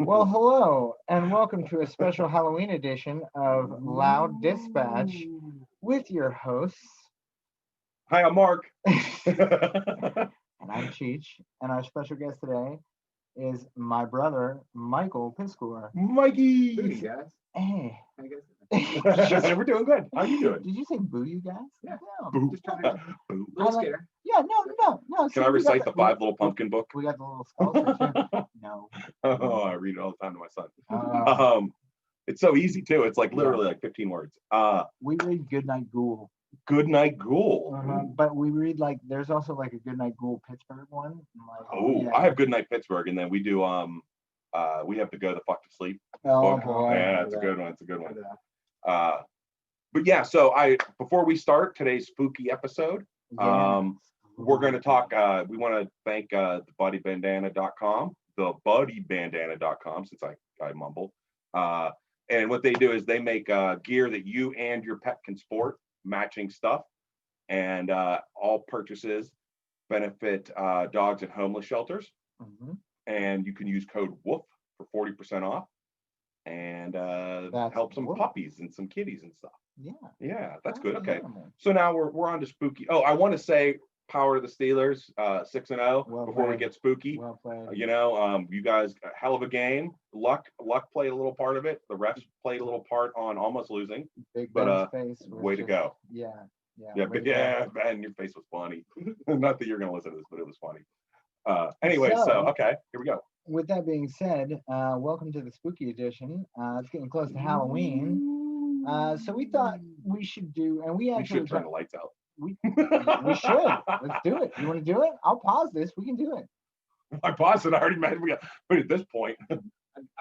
Well, hello, and welcome to a special Halloween edition of Loud Dispatch with your hosts. Hi, I'm Mark. And I'm Cheech, and our special guest today is my brother, Michael Piskor. Mikey. Booty, guys. Hey. How you guys? We're doing good. How you doing? Did you say boo, you guys? Yeah. Boo. Just trying to Boo. little scared. Yeah, no. Can I recite the Five Little Pumpkin book? We got the little skulls here too. No. Oh, I read it all the time to my son. Uh, It's so easy too. It's like literally like 15 words. we read Goodnight Ghoul. Good Night Ghoul. But we read there's also like a Goodnight Ghoul Pittsburgh one. I have Good Night Pittsburgh, and then we do we have to go the fuck to sleep. Oh book. boy. Yeah, it's a good one. It's a good one. But yeah, so before we start today's spooky episode, we're going to talk. We want to thank thebuddiebandana.com, since I mumble. And what they do is they make gear that you and your pet can sport, matching stuff, and all purchases benefit dogs at homeless shelters. Mm-hmm. And you can use code WOOF for 40% off, and help some puppies and some kitties and stuff. Yeah, that's good. Okay, so now we're on to spooky. Oh, I want to say power to the Steelers, 6-0 before we get spooky. Well played. You guys, a hell of a game. Luck played a little part of it. The refs played a little part on almost losing. Big but face way to go. Yeah. Man, your face was funny. Not that you're gonna listen to this, but it was funny. Anyway, so okay, here we go. With that being said, welcome to the spooky edition. It's getting close to Halloween. So we thought we should do, and we should turn the lights out. We should. Let's do it. You want to do it? I'll pause this. We can do it. I paused it. I already met. But at this point, I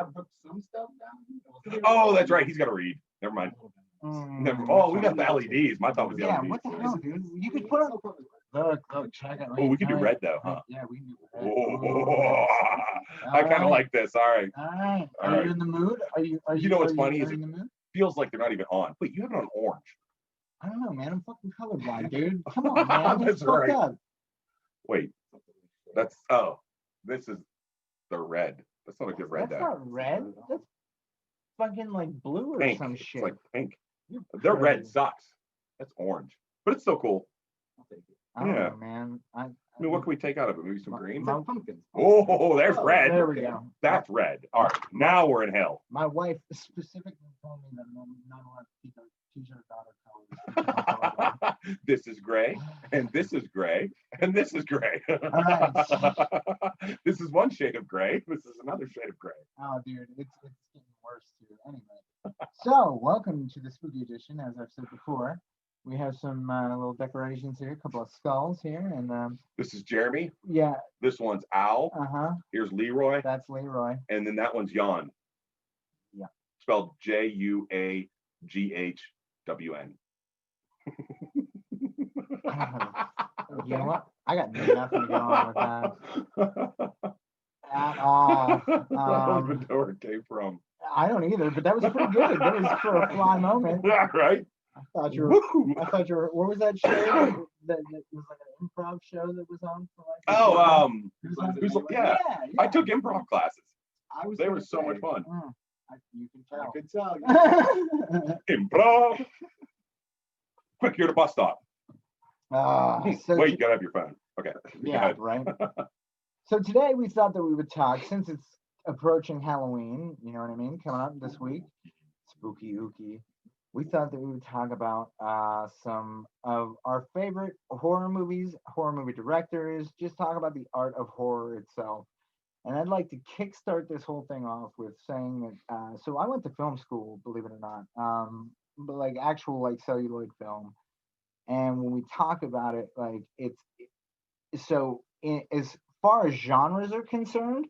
booked some stuff down. Oh, that's right. He's got to read. Never mind. We got the LEDs. My thought was the LEDs. Yeah, what the hell, dude? You could put on. Look, check it. Oh, we could do red though, huh? Yeah, we can do red. Oh, I kind of like this. All right. All right. Are you in the mood? Are you? You know what's funny is in the mood? Feels like they're not even on. Wait, you have it on orange. I don't know, man. I'm fucking colorblind, dude. Come on, man. That's right. Up. Wait, this is the red. That's not a good red. That's not red. That's fucking like blue or pink. some shit. It's like pink. Their red sucks. That's orange, but it's still cool. I don't know, man. I mean, what can we take out of it? Maybe some green? Pumpkins. Oh, there's red. There we go. That's red. All right, now we're in hell. My wife specifically told me that I'm not allowed to teach her daughter colors. This is gray, and this is gray, and this is gray. All right. This is one shade of gray. This is another shade of gray. Oh, dude, it's getting worse too. Anyway, so welcome to the spooky edition. As I've said before, we have some little decorations here, a couple of skulls here, and this is Jeremy. Yeah. This one's Al. Here's Leroy. That's Leroy. And then that one's Jan. Yeah. Spelled Juaghwn. You know what? I got nothing to go on with that at all. I don't even know where it came from. I don't either, but that was pretty good. That was for a fly moment. Yeah, right. I thought you were. What was that show? That was like an improv show that was on for like. Yeah. I took improv classes. They were so much fun. You can tell. I could tell. Improv. Quick, you're at a bus stop. So wait, you gotta have your phone. Okay. Yeah, right. So today we thought that we would talk, since it's approaching Halloween, you know what I mean, coming up this week, spooky ooky. We thought that we would talk about some of our favorite horror movies, horror movie directors, just talk about the art of horror itself. And I'd like to kickstart this whole thing off with saying that, so I went to film school, believe it or not, but like actual like celluloid film. And when we talk about it, like as far as genres are concerned,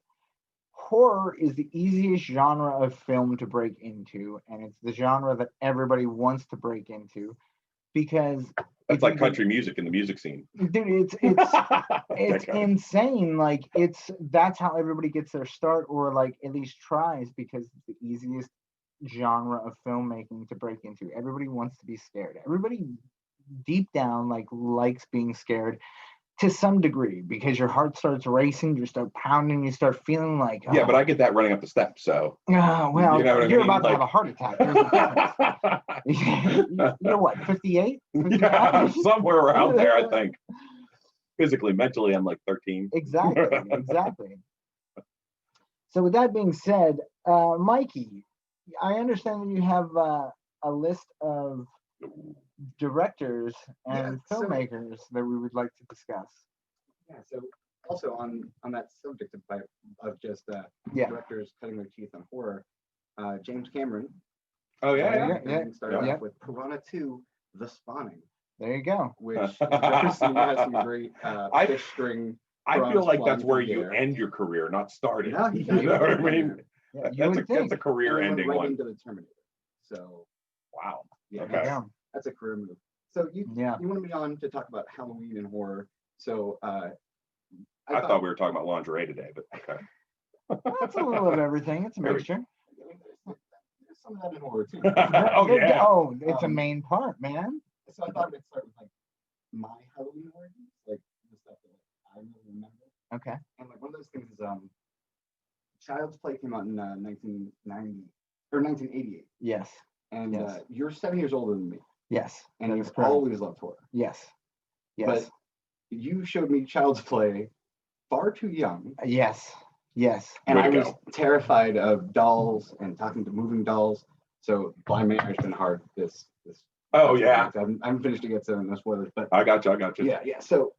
horror is the easiest genre of film to break into, and it's the genre that everybody wants to break into because it's like country music in the music scene. Dude, it's insane. Like that's how everybody gets their start, or like at least tries, because it's the easiest genre of filmmaking to break into. Everybody wants to be scared. Everybody deep down likes being scared. to some degree, because your heart starts racing, you start pounding, you start feeling like, yeah, but I get that running up the steps, so. Well, you know what I you're mean? about to Like- have a heart attack. There's a difference. You're what, 58? Yeah, somewhere around there, I think. Physically, mentally, I'm like 13. Exactly. So with that being said, Mikey, I understand that you have a list of directors and filmmakers that we would like to discuss. Yeah, so also on that subject of just directors cutting their teeth on horror, James Cameron. Oh yeah. Started off with Piranha 2: The Spawning. There you go. Which has some great fish string. I feel like that's where you end your career, not start it. No, you know what I mean? Yeah, that's a career ending right one. into the Terminator. So wow. Yeah, okay. That's a career move. So you wanted me on to talk about Halloween and horror. So I thought we were talking about lingerie today, but okay. That's a little of everything. It's a mixture. There's some of that in horror too. It's a main part, man. So I thought we'd start with like my Halloween origins, like the stuff that I really remember. Okay. And like one of those things is Child's Play came out in 1990 or 1988. Yes. And you're 7 years older than me. Yes. And you've always loved horror. Yes. But you showed me Child's Play far too young. Yes. And I was terrified of dolls and talking to moving dolls. So Blind Manor has been hard this. Oh yeah. I haven't finished it yet, so no spoilers. But I got you. Yeah. So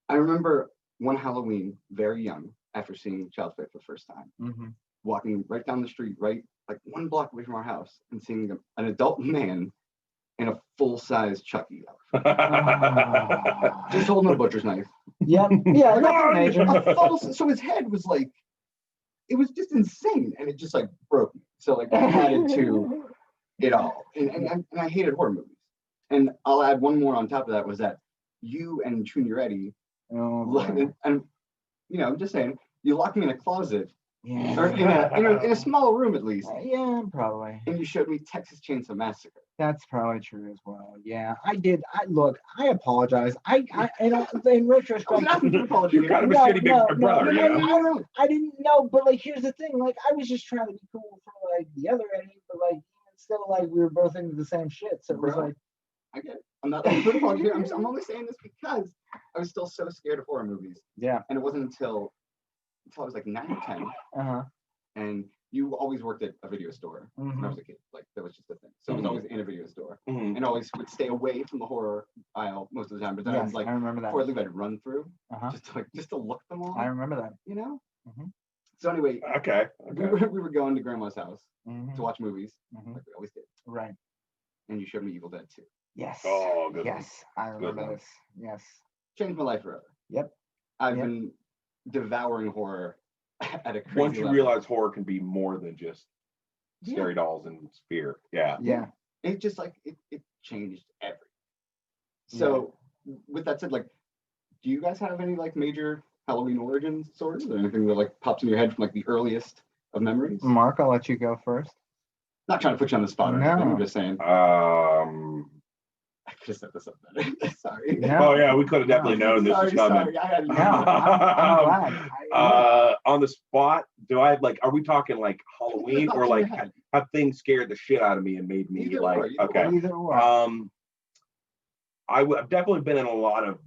I remember one Halloween, very young, after seeing Child's Play for the first time, walking right down the street, right like 1 block away from our house, and seeing an adult man in a full-size Chucky outfit. Just holding a butcher's knife. Yeah, nothing major. So his head was like, it was just insane, and it just like broke me. So like that added to it all, and I hated horror movies. And I'll add one more on top of that, was that you and Junior Eddie, and I'm just saying, you locked me in a closet. Yeah. Or in a small room at least. Yeah, probably. And you showed me Texas Chainsaw Massacre. That's probably true as well. Yeah, I did. I apologize. In retrospect, you're kind of a shitty big brother. I didn't know, but like, here's the thing. Like, I was just trying to be cool for like the other Eddie, but like, instead of like we were both into the same shit. So it was like, I get it. I'm not putting apology here. I'm only saying this because I was still so scared of horror movies. Yeah. And it wasn't until I was like 9 or 10. And you always worked at a video store when I was a kid. Like that was just a thing. So I was always in a video store and always would stay away from the horror aisle most of the time. But then I was like, I remember that. Before I leave, I'd run through just to look them all. I remember that. You know. So anyway, okay. We were going to Grandma's house to watch movies, like we always did. Right. And you showed me Evil Dead 2. Yes. Oh, good. Yes, I remember this. Yes. Changed my life forever. Yep. I've been devouring horror at a crazy Once you level. realize horror can be more than just scary dolls and fear. Yeah. It just like it changed everything. So with that said, like, do you guys have any like major Halloween origin stories or anything that like pops in your head from like the earliest of memories? Mark, I'll let you go first. Not trying to put you on the spot or anything, I'm just saying. I could have set this up better. Sorry. Oh yeah, we could have definitely known this was coming. I'm glad. On the spot, do I have like? Are we talking like Halloween or like have things scared the shit out of me and made me either like? Okay. Either or. I've definitely been in a lot of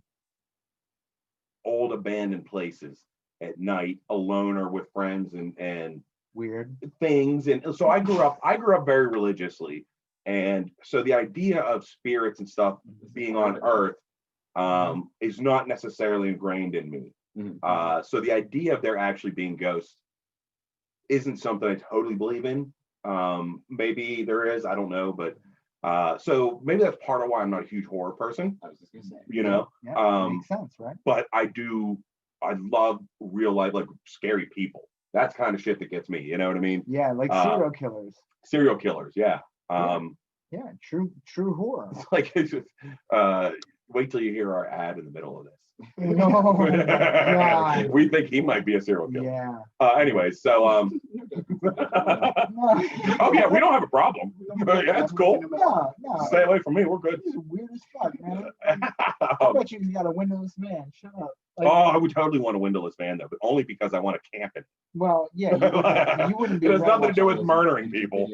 old abandoned places at night, alone or with friends and weird things. And so I grew up very religiously. And so the idea of spirits and stuff being on Earth is not necessarily ingrained in me. So the idea of there actually being ghosts isn't something I totally believe in. Maybe there is, I don't know, but so maybe that's part of why I'm not a huge horror person. I was just gonna say, makes sense, right? But I love real life, like scary people. That's kind of shit that gets me. You know what I mean? Yeah, like serial killers. Serial killers, yeah. True horror. Like it's just, Wait till you hear our ad in the middle of this. No, God. We think he might be a serial killer. Yeah. Anyway, so oh yeah, we don't have a problem. Yeah, it's cool. No. Stay away from me. We're good. This is weird as fuck, man. I bet you got a windowless van. Shut up. Like, I would totally want a windowless van though, but only because I want to camp it. Well, yeah, you wouldn't be. It has nothing to do with murdering people.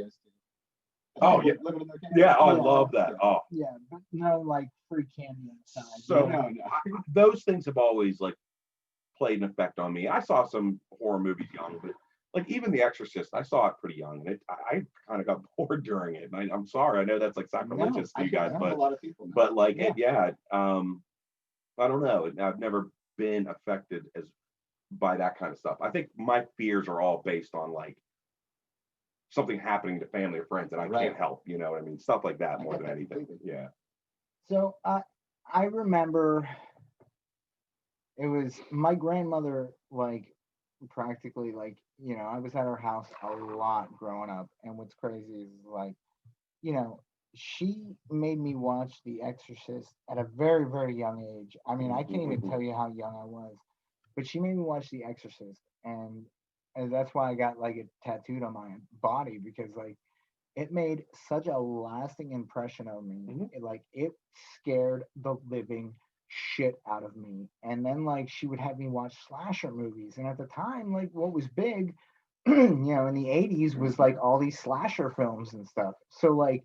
Oh yeah, yeah. Oh, I love that. Oh yeah, but no like free candy inside. So those things have always like played an effect on me. I saw some horror movies young, but like even The Exorcist, I saw it pretty young, and I kind of got bored during it. And I'm sorry, I know that's like sacrilegious to you guys, but a lot of people but like I don't know. I've never been affected by that kind of stuff. I think my fears are all based on like something happening to family or friends that I can't help, you know what I mean? Stuff like that more than anything. Yeah. So I remember it was my grandmother, like practically like, you know, I was at her house a lot growing up. And what's crazy is like, you know, she made me watch The Exorcist at a very, very young age. I mean, I can't even tell you how young I was, but she made me watch The Exorcist. And that's why I got like it tattooed on my body, because like it made such a lasting impression on me. It scared the living shit out of me. And then like she would have me watch slasher movies, and at the time like what was big you know in the 80s was like all these slasher films and stuff. So like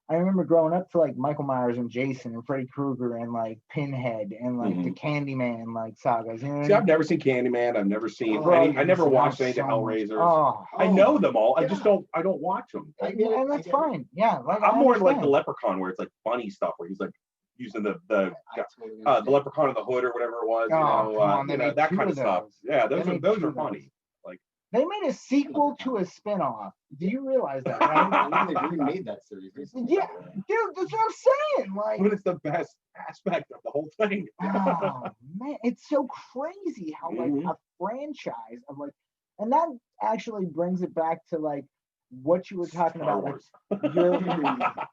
I remember growing up to like Michael Myers and Jason and Freddy Krueger and like Pinhead and like the Candyman like sagas. You know See, I've never seen Candyman. I've never seen any. I never watched any of the Hellraisers. I know them all. I just don't watch them. And that's fine. Yeah, like I'm more like the Leprechaun, where it's like funny stuff, where he's like using the Leprechaun in the Hood or whatever it was. You know that kind of stuff. Yeah, those are funny. Like they made a sequel to a spinoff. Do you realize that? Right? They remade that series recently. Yeah, dude, that's what I'm saying. Like, but it's the best aspect of the whole thing. Oh man, it's so crazy how like a franchise of like, and that actually brings it back to like what you were talking about. Like,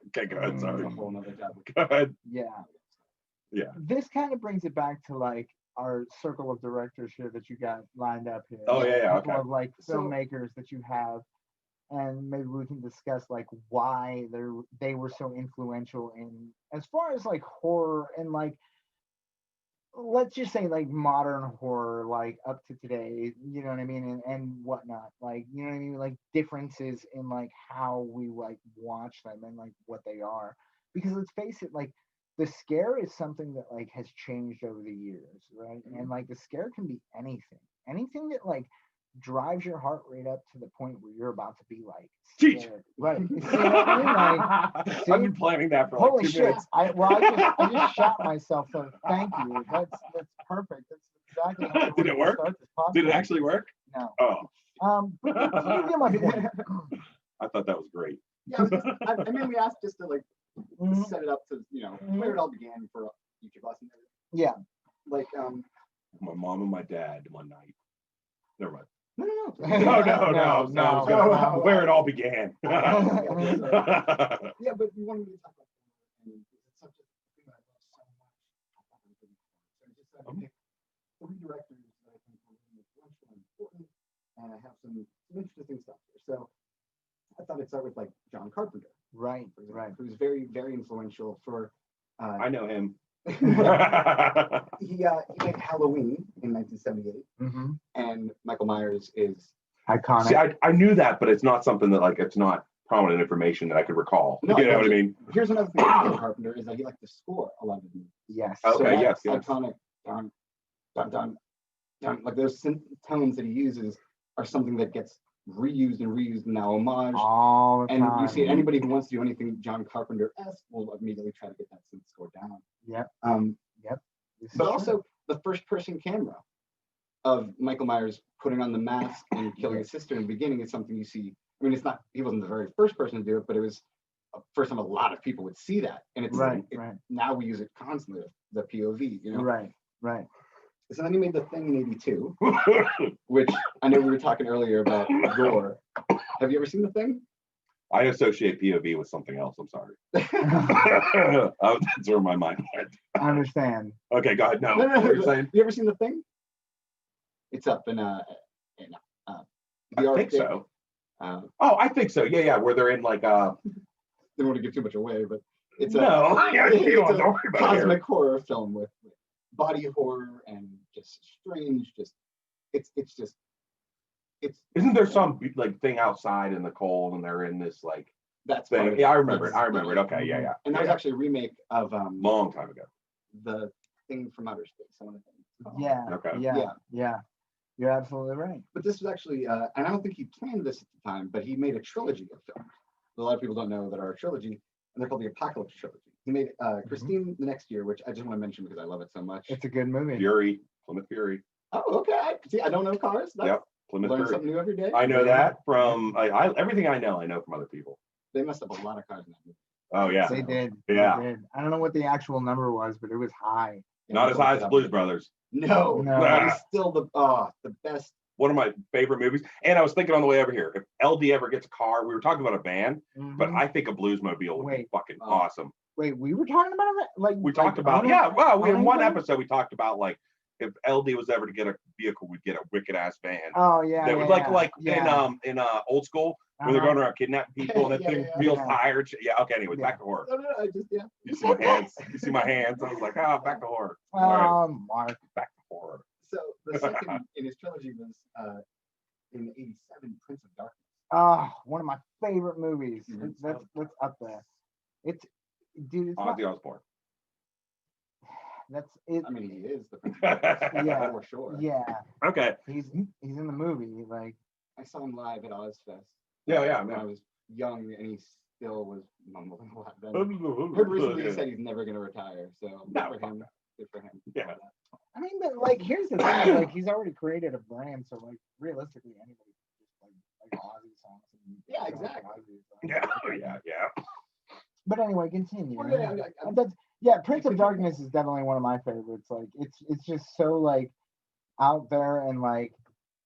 okay, go ahead. Sorry. Go ahead. Yeah. This kind of brings it back to like our circle of directors here that you got lined up here. Oh yeah. A couple of like filmmakers that you have, and maybe we can discuss like why they were so influential in as far as like horror and like let's just say like modern horror, like up to today, you know what I mean, and whatnot, like you know what I mean, like differences in like how we like watch them and like what they are. Because let's face it, like the scare is something that like has changed over the years, right? And like the scare can be anything that like drives your heart rate up to the point where you're about to be like scared. Right. You see what I mean? Like, I've been planning that for like 2 minutes. I just shot myself, so thank you. That's perfect. That's exactly how Did it work? Did it actually work? No. Oh. But you get my point. I thought that was great. Yeah, I mean, we asked just to like set it up to, you know, where it all began for each of us. And yeah. Like, my mom and my dad one night. Never mind. No. Where it all began. Yeah, but we wanted to talk about that. And it's such a thing that I love so much. So I just said I picked 3 directors that I think are really influential and important, and I have some interesting stuff here. So I thought I'd start with like John Carpenter. Right. Who's very, very influential for. I know him. He made Halloween in 1978, and Michael Myers is iconic. See, I knew that, but it's not something that like it's not prominent information that I could recall. No, you know what I mean? Here's another thing about Carpenter is that he liked to score a lot of them. Yes. Okay. Yes. Iconic. Dun, like those synth tones that he uses are something that gets reused and now homage all the time. And you see anybody who wants to do anything John Carpenter-esque will immediately try to get that synth score down. Yep. But also the first person camera of Michael Myers putting on the mask and killing his sister in the beginning is something you see. I mean, he wasn't the very first person to do it, but it was first time a lot of people would see that. And it's right. Now we use it constantly, the POV, you know? Right. So then he made The Thing in '82, which I know we were talking earlier about gore. Have you ever seen The Thing? I associate POV with something else. I'm sorry. That's where my mind went. understand. Okay, go ahead. No, No, what were you saying? You ever seen The Thing? It's up in I the think Arctic. so. I think so. Yeah, where they're in like Don't want to give too much away, but it's you don't have to worry a about it. cosmic horror film with body horror and just strange. Isn't there some like thing outside in the cold and they're in this like that's thing? Yeah, I remember it. Okay, yeah. And that was actually a remake of long time ago. The Thing from Outer Space. I want to think. Yeah. Okay. Yeah. You're absolutely right. But this was actually, and I don't think he planned this at the time, but he made a trilogy of films. A lot of people don't know that are a trilogy, and they're called the Apocalypse Trilogy. He made Christine the next year, which I just want to mention because I love it so much. It's a good movie. Plymouth Fury. Oh, okay. See, I don't know cars. Yep, Plymouth learn Fury. something new every day. I know that from everything I know from other people. They messed up a lot of cars in that movie. Oh yeah, they did. Yeah, they did. I don't know what the actual number was, but it was high. Not as high as Blues Brothers. No, but it's still the best. One of my favorite movies. And I was thinking on the way over here, if LD ever gets a car, we were talking about a van, but I think a Bluesmobile would be fucking awesome. Wait, we were talking about it? Like we talked about we in one episode we talked about like if LD was ever to get a vehicle, we'd get a wicked ass van. Oh yeah. That was in Old School where they're going around kidnapping people and that thing feels tired. Yeah, okay, anyway, back to horror. No, I just You see my hands? You see my hands? I was like, back to horror. Mark. Back to horror. So the second in his trilogy was in '87, Prince of Darkness. One of my favorite movies. That's up there. It's Ozzy Osbourne. That's it. I mean, he is the Prince of Darkness. Yeah, for sure. Yeah. Okay. He's in the movie. Like I saw him live at Ozfest. Yeah. When I was young, and he still was mumbling a lot. Heard recently he said he's never going to retire. So good for him. Yeah. I mean, but like, here's the thing: like, he's already created a brand, so like, realistically, anybody can just like Ozzy songs. Yeah, exactly. Yeah. But anyway, continue. Yeah, Prince of Darkness is definitely one of my favorites. Like, it's just so like out there and like.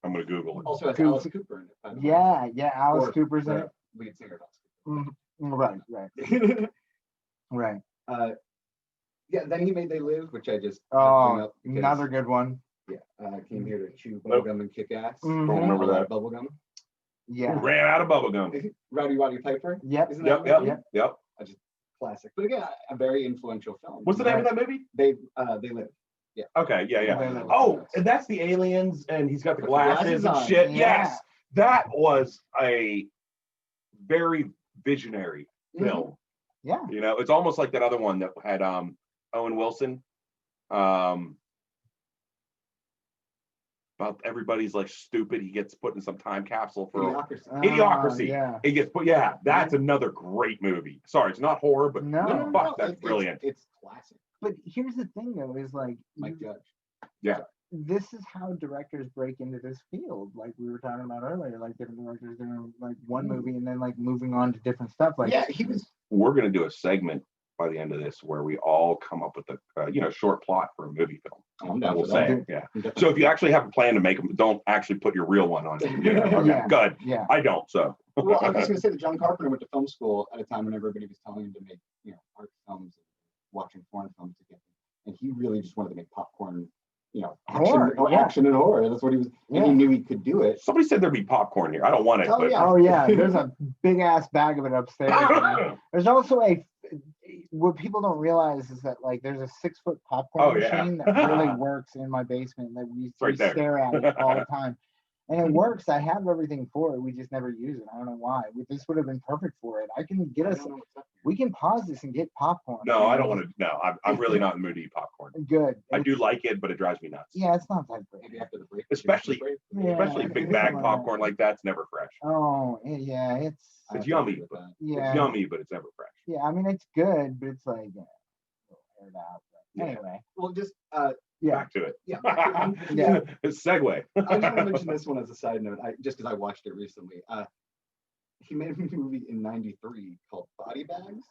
I'm gonna Google it. Also has Alice Cooper in it. Yeah, Alice Cooper's in it. Lead singer of Right. Right. Yeah, then he made They Live, which I just another good one. Yeah, came here to chew bubblegum and kick ass. Don't remember that. Bubblegum. Yeah. Ran out of bubblegum. Roddy Piper. Yep. Yep. Just classic. But again, a very influential film. What's the name of that movie? They Live. Yeah. Okay. Yeah. Oh, and that's the aliens, and he's got the glasses and shit. Yeah. Yes, that was a very visionary film. Yeah. You know, it's almost like that other one that had Owen Wilson. About everybody's like stupid. He gets put in some time capsule for Idiocracy. Yeah. He gets put. Yeah, that's another great movie. Sorry, it's not horror, but that's brilliant. It's classic. But here's the thing, though, is like Mike Judge. Yeah. This is how directors break into this field, like we were talking about earlier. Like different directors doing like one movie and then like moving on to different stuff. Like We're gonna do a segment by the end of this where we all come up with a short plot for a movie film. We'll say So if you actually have a plan to make them, don't actually put your real one on. Good. Yeah. I don't. So. Well, I was just gonna say that John Carpenter went to film school at a time when everybody was telling him to make art films, watching foreign films together, and he really just wanted to make popcorn. Action and horror. That's what he was, and he knew he could do it. Somebody said there'd be popcorn here. I don't want it. Oh yeah, there's a big ass bag of it upstairs. There's also what people don't realize is that like there's a 6-foot popcorn machine that really works in my basement that we stare at it all the time. And it works. I have everything for it. We just never use it. I don't know why. This would have been perfect for it. I can get us. We can pause this and get popcorn. No, I don't want to. No, I'm really not in the mood to eat popcorn. Good. I do like it, but it drives me nuts. Yeah, it's not that great. Maybe after the break. Especially big bag popcorn like that's never fresh. Oh yeah, it's yummy. It's yummy, but it's never fresh. Yeah, I mean it's good, but it's like aired out. Anyway, well, just back to it. Yeah. Segue. I just want to mention this one as a side note. Just because I watched it recently. He made a movie in '93 called Body Bags,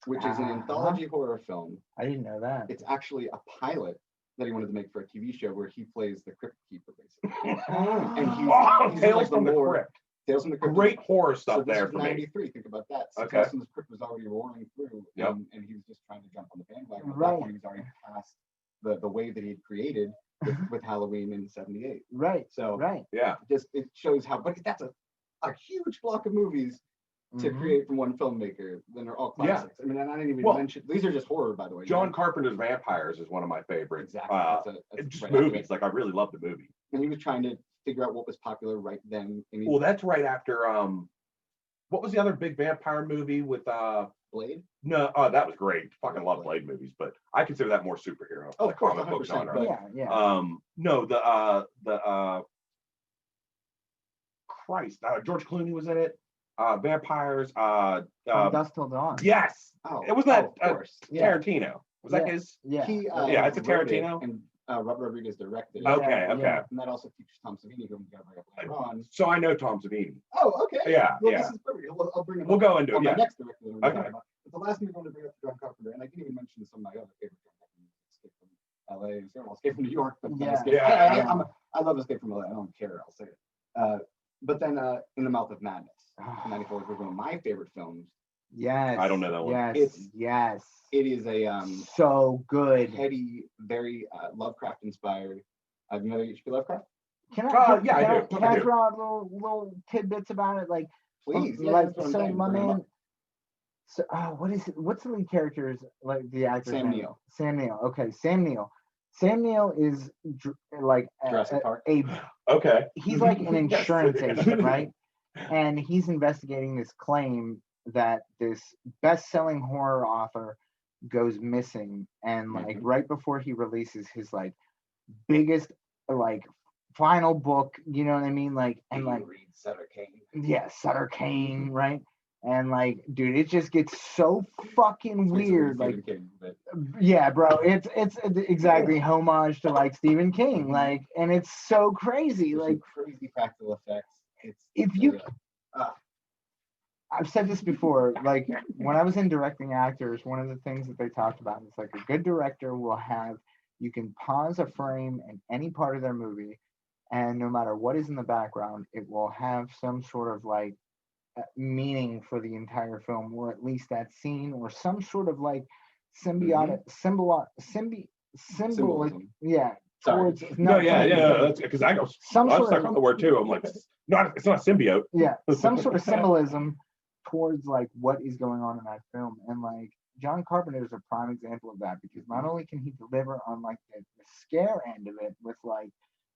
which is an anthology horror film. I didn't know that. It's actually a pilot that he wanted to make for a TV show where he plays the Crypt Keeper, basically. And he's Tales from the Crypt. Tales from the Crypt. Great horror stuff this there was for 93. Think about that. So Okay. Tales from the Crypt was already roaring through, and he was just trying to jump on the bandwagon. At that point, he's already past the wave that he had created with Halloween in '78. Right. So yeah, just it shows how. But that's a huge block of movies to create from one filmmaker. Then they're all classics. I mean, and I didn't even mention these are just horror, by the way. John Carpenter's Vampires is one of my favorites. Exactly. That's just movies. Like I really love the movie. And he was trying to figure out what was popular right then. Well, that's right after what was the other big vampire movie with Blade? No, that was great. Fucking love Blade movies, but I consider that more superhero. Oh, of course, comic book genre. Yeah. No, the Christ, George Clooney was in it. Vampires. From Dusk Till Dawn. Yes. Oh, it was that of course. Tarantino. Was that his? Yeah. Yeah, it's a Tarantino. And Robert Rodriguez directed it. Okay. And that also features Tom Savini, who we got to bring up later on. So I know Tom Savini. Oh, okay. Yeah. Well, this is perfect. I'll bring him. We'll go into it. My next director. Okay. But the last movie I want to bring up is John Carpenter, and I didn't even mention some of my other favorite John Carpenter movies. Escape from LA, Escape from New York, but I love Escape from LA. I don't care. I'll say it. But then In the Mouth of Madness, '94 was one of my favorite films. Yes. I don't know that one. Yes. It is a so good, heady, very Lovecraft inspired. Have you know H.P. Lovecraft? Can I? I do. Can I throw out little tidbits about it? Like, please. So my man. So, what is it? What's the lead character's like the actor's Sam name? Neill. Sam Neill. Okay, Sam Neill. Sam Neill is like Jurassic Park. Okay. He's like an insurance agent, right? And he's investigating this claim that this best-selling horror author goes missing, and like right before he releases his like biggest like final book, you know what I mean? Like, and like read Sutter Kane. Yeah, Sutter Kane, right? And like, dude, it just gets so fucking weird. Like, yeah, bro, it's exactly homage to like Stephen King, like, and it's so crazy. Like crazy practical effects. I've said this before, like when I was in directing actors, one of the things that they talked about is like a good director will have, you can pause a frame in any part of their movie, and no matter what is in the background, it will have some sort of like meaning for the entire film, or at least that scene, or some sort of like symbiotic symbolism. Yeah. Towards that's because I go I'm stuck on the word too. I'm like, it's not a symbiote. Yeah, some sort of symbolism towards like what is going on in that film. And like John Carpenter is a prime example of that, because not only can he deliver on like the scare end of it with like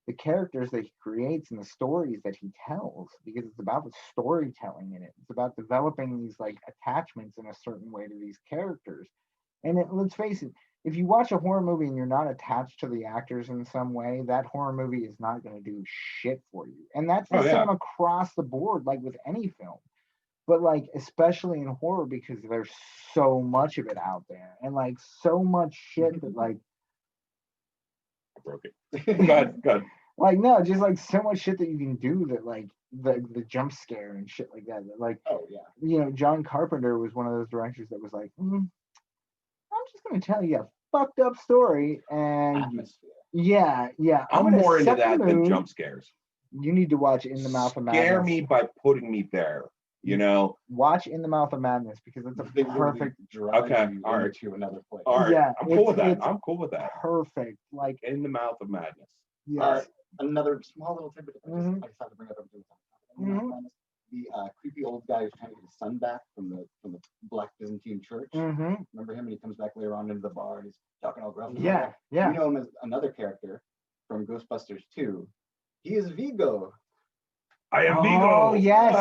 the characters that he creates and the stories that he tells, because it's about the storytelling in it. It's about developing these like attachments in a certain way to these characters. And let's face it, if you watch a horror movie and you're not attached to the actors in some way, that horror movie is not going to do shit for you. And that's the same across the board, like with any film. But like, especially in horror, because there's so much of it out there, and like so much shit that like I broke it. Go ahead. Like, no, just like so much shit that you can do that like the jump scare and shit like that. Like, you know, John Carpenter was one of those directors that was like, I'm just gonna tell you a fucked up story, and atmosphere. I'm more into that than jump scares. You need to watch In the Mouth of Madness. Scare me by putting me there. You know, watch In the Mouth of Madness, because it's a perfect drive all right to another place. All right, yeah, I'm cool with that. Perfect, like In the Mouth of Madness. Yes. All right, another small little tidbit. I just decided to bring up the creepy old guy who's trying to get his son back from the Black Byzantine Church. Remember him? And he comes back later on into the bar and he's talking all gruff. Yeah. You know him as another character from Ghostbusters 2. He is Vigo. I am Vigo. Oh yes,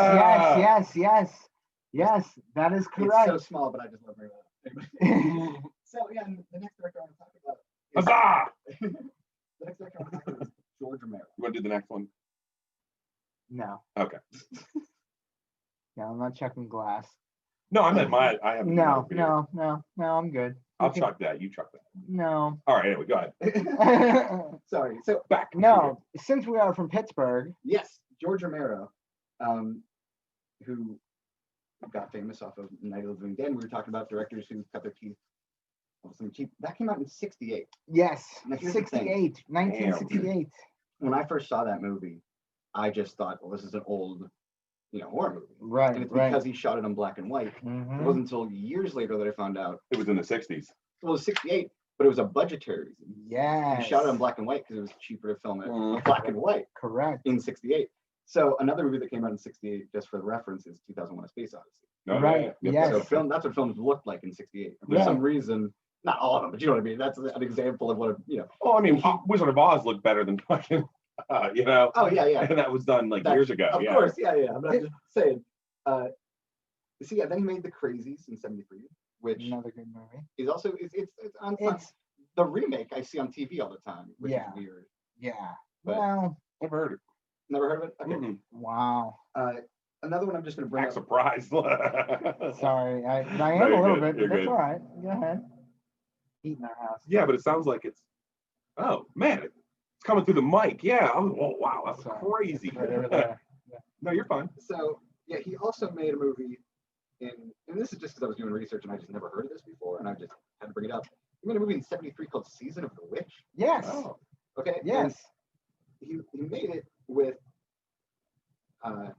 that is correct. It's so small, but I just love bringing that up. So yeah, the next director I want to talk about. Huzzah! The next director I want to talk about is George Romero. You want to do the next one? No. Okay. Yeah, I'm not checking glass. No, I meant mine. I have no, I'm good. I'll chuck that. You chuck that. No. All right, anyway, go ahead. Sorry. So back. No, since we are from Pittsburgh. Yes, George Romero, who got famous off of Night of the Living Dead. We were talking about directors who cut their teeth. That came out in '68. Yes, 1968. When I first saw that movie, I just thought, well, this is an old, horror movie. Right. And it's because he shot it in black and white. It wasn't until years later that I found out it was in the '60s. Well, it was 68, but it was a budgetary reason. Yeah. Shot it in black and white because it was cheaper to film it in black and white. Correct. In 68. So another movie that came out in 68, just for the reference, is 2001: A Space Odyssey. Right. Yes. So that's what films looked like in 68. For some reason, not all of them, but you know what I mean. That's an example of what Well, I mean, Wizard of Oz looked better than fucking, Oh yeah. And that was done years ago. Of course, yeah. I'm not just saying. Then he made The Crazies in 73, which another good movie. Is also it's on the remake I see on TV all the time, which is weird. Yeah. But never heard it. Never heard of it? Okay. Mm-hmm. Wow. Another one I'm just going to bring up. Surprised. Sorry, I am a little bit, but that's all right. Go ahead. Heat in our house. Yeah, but it sounds like it's. Oh man, it's coming through the mic. Yeah. Oh wow, that's crazy. Right over there. No, you're fine. So yeah, he also made a movie and this is just because I was doing research and I just never heard of this before, and I just had to bring it up. He made a movie in 73 called Season of the Witch. Yes. Oh. Okay. Yes. And he made it with a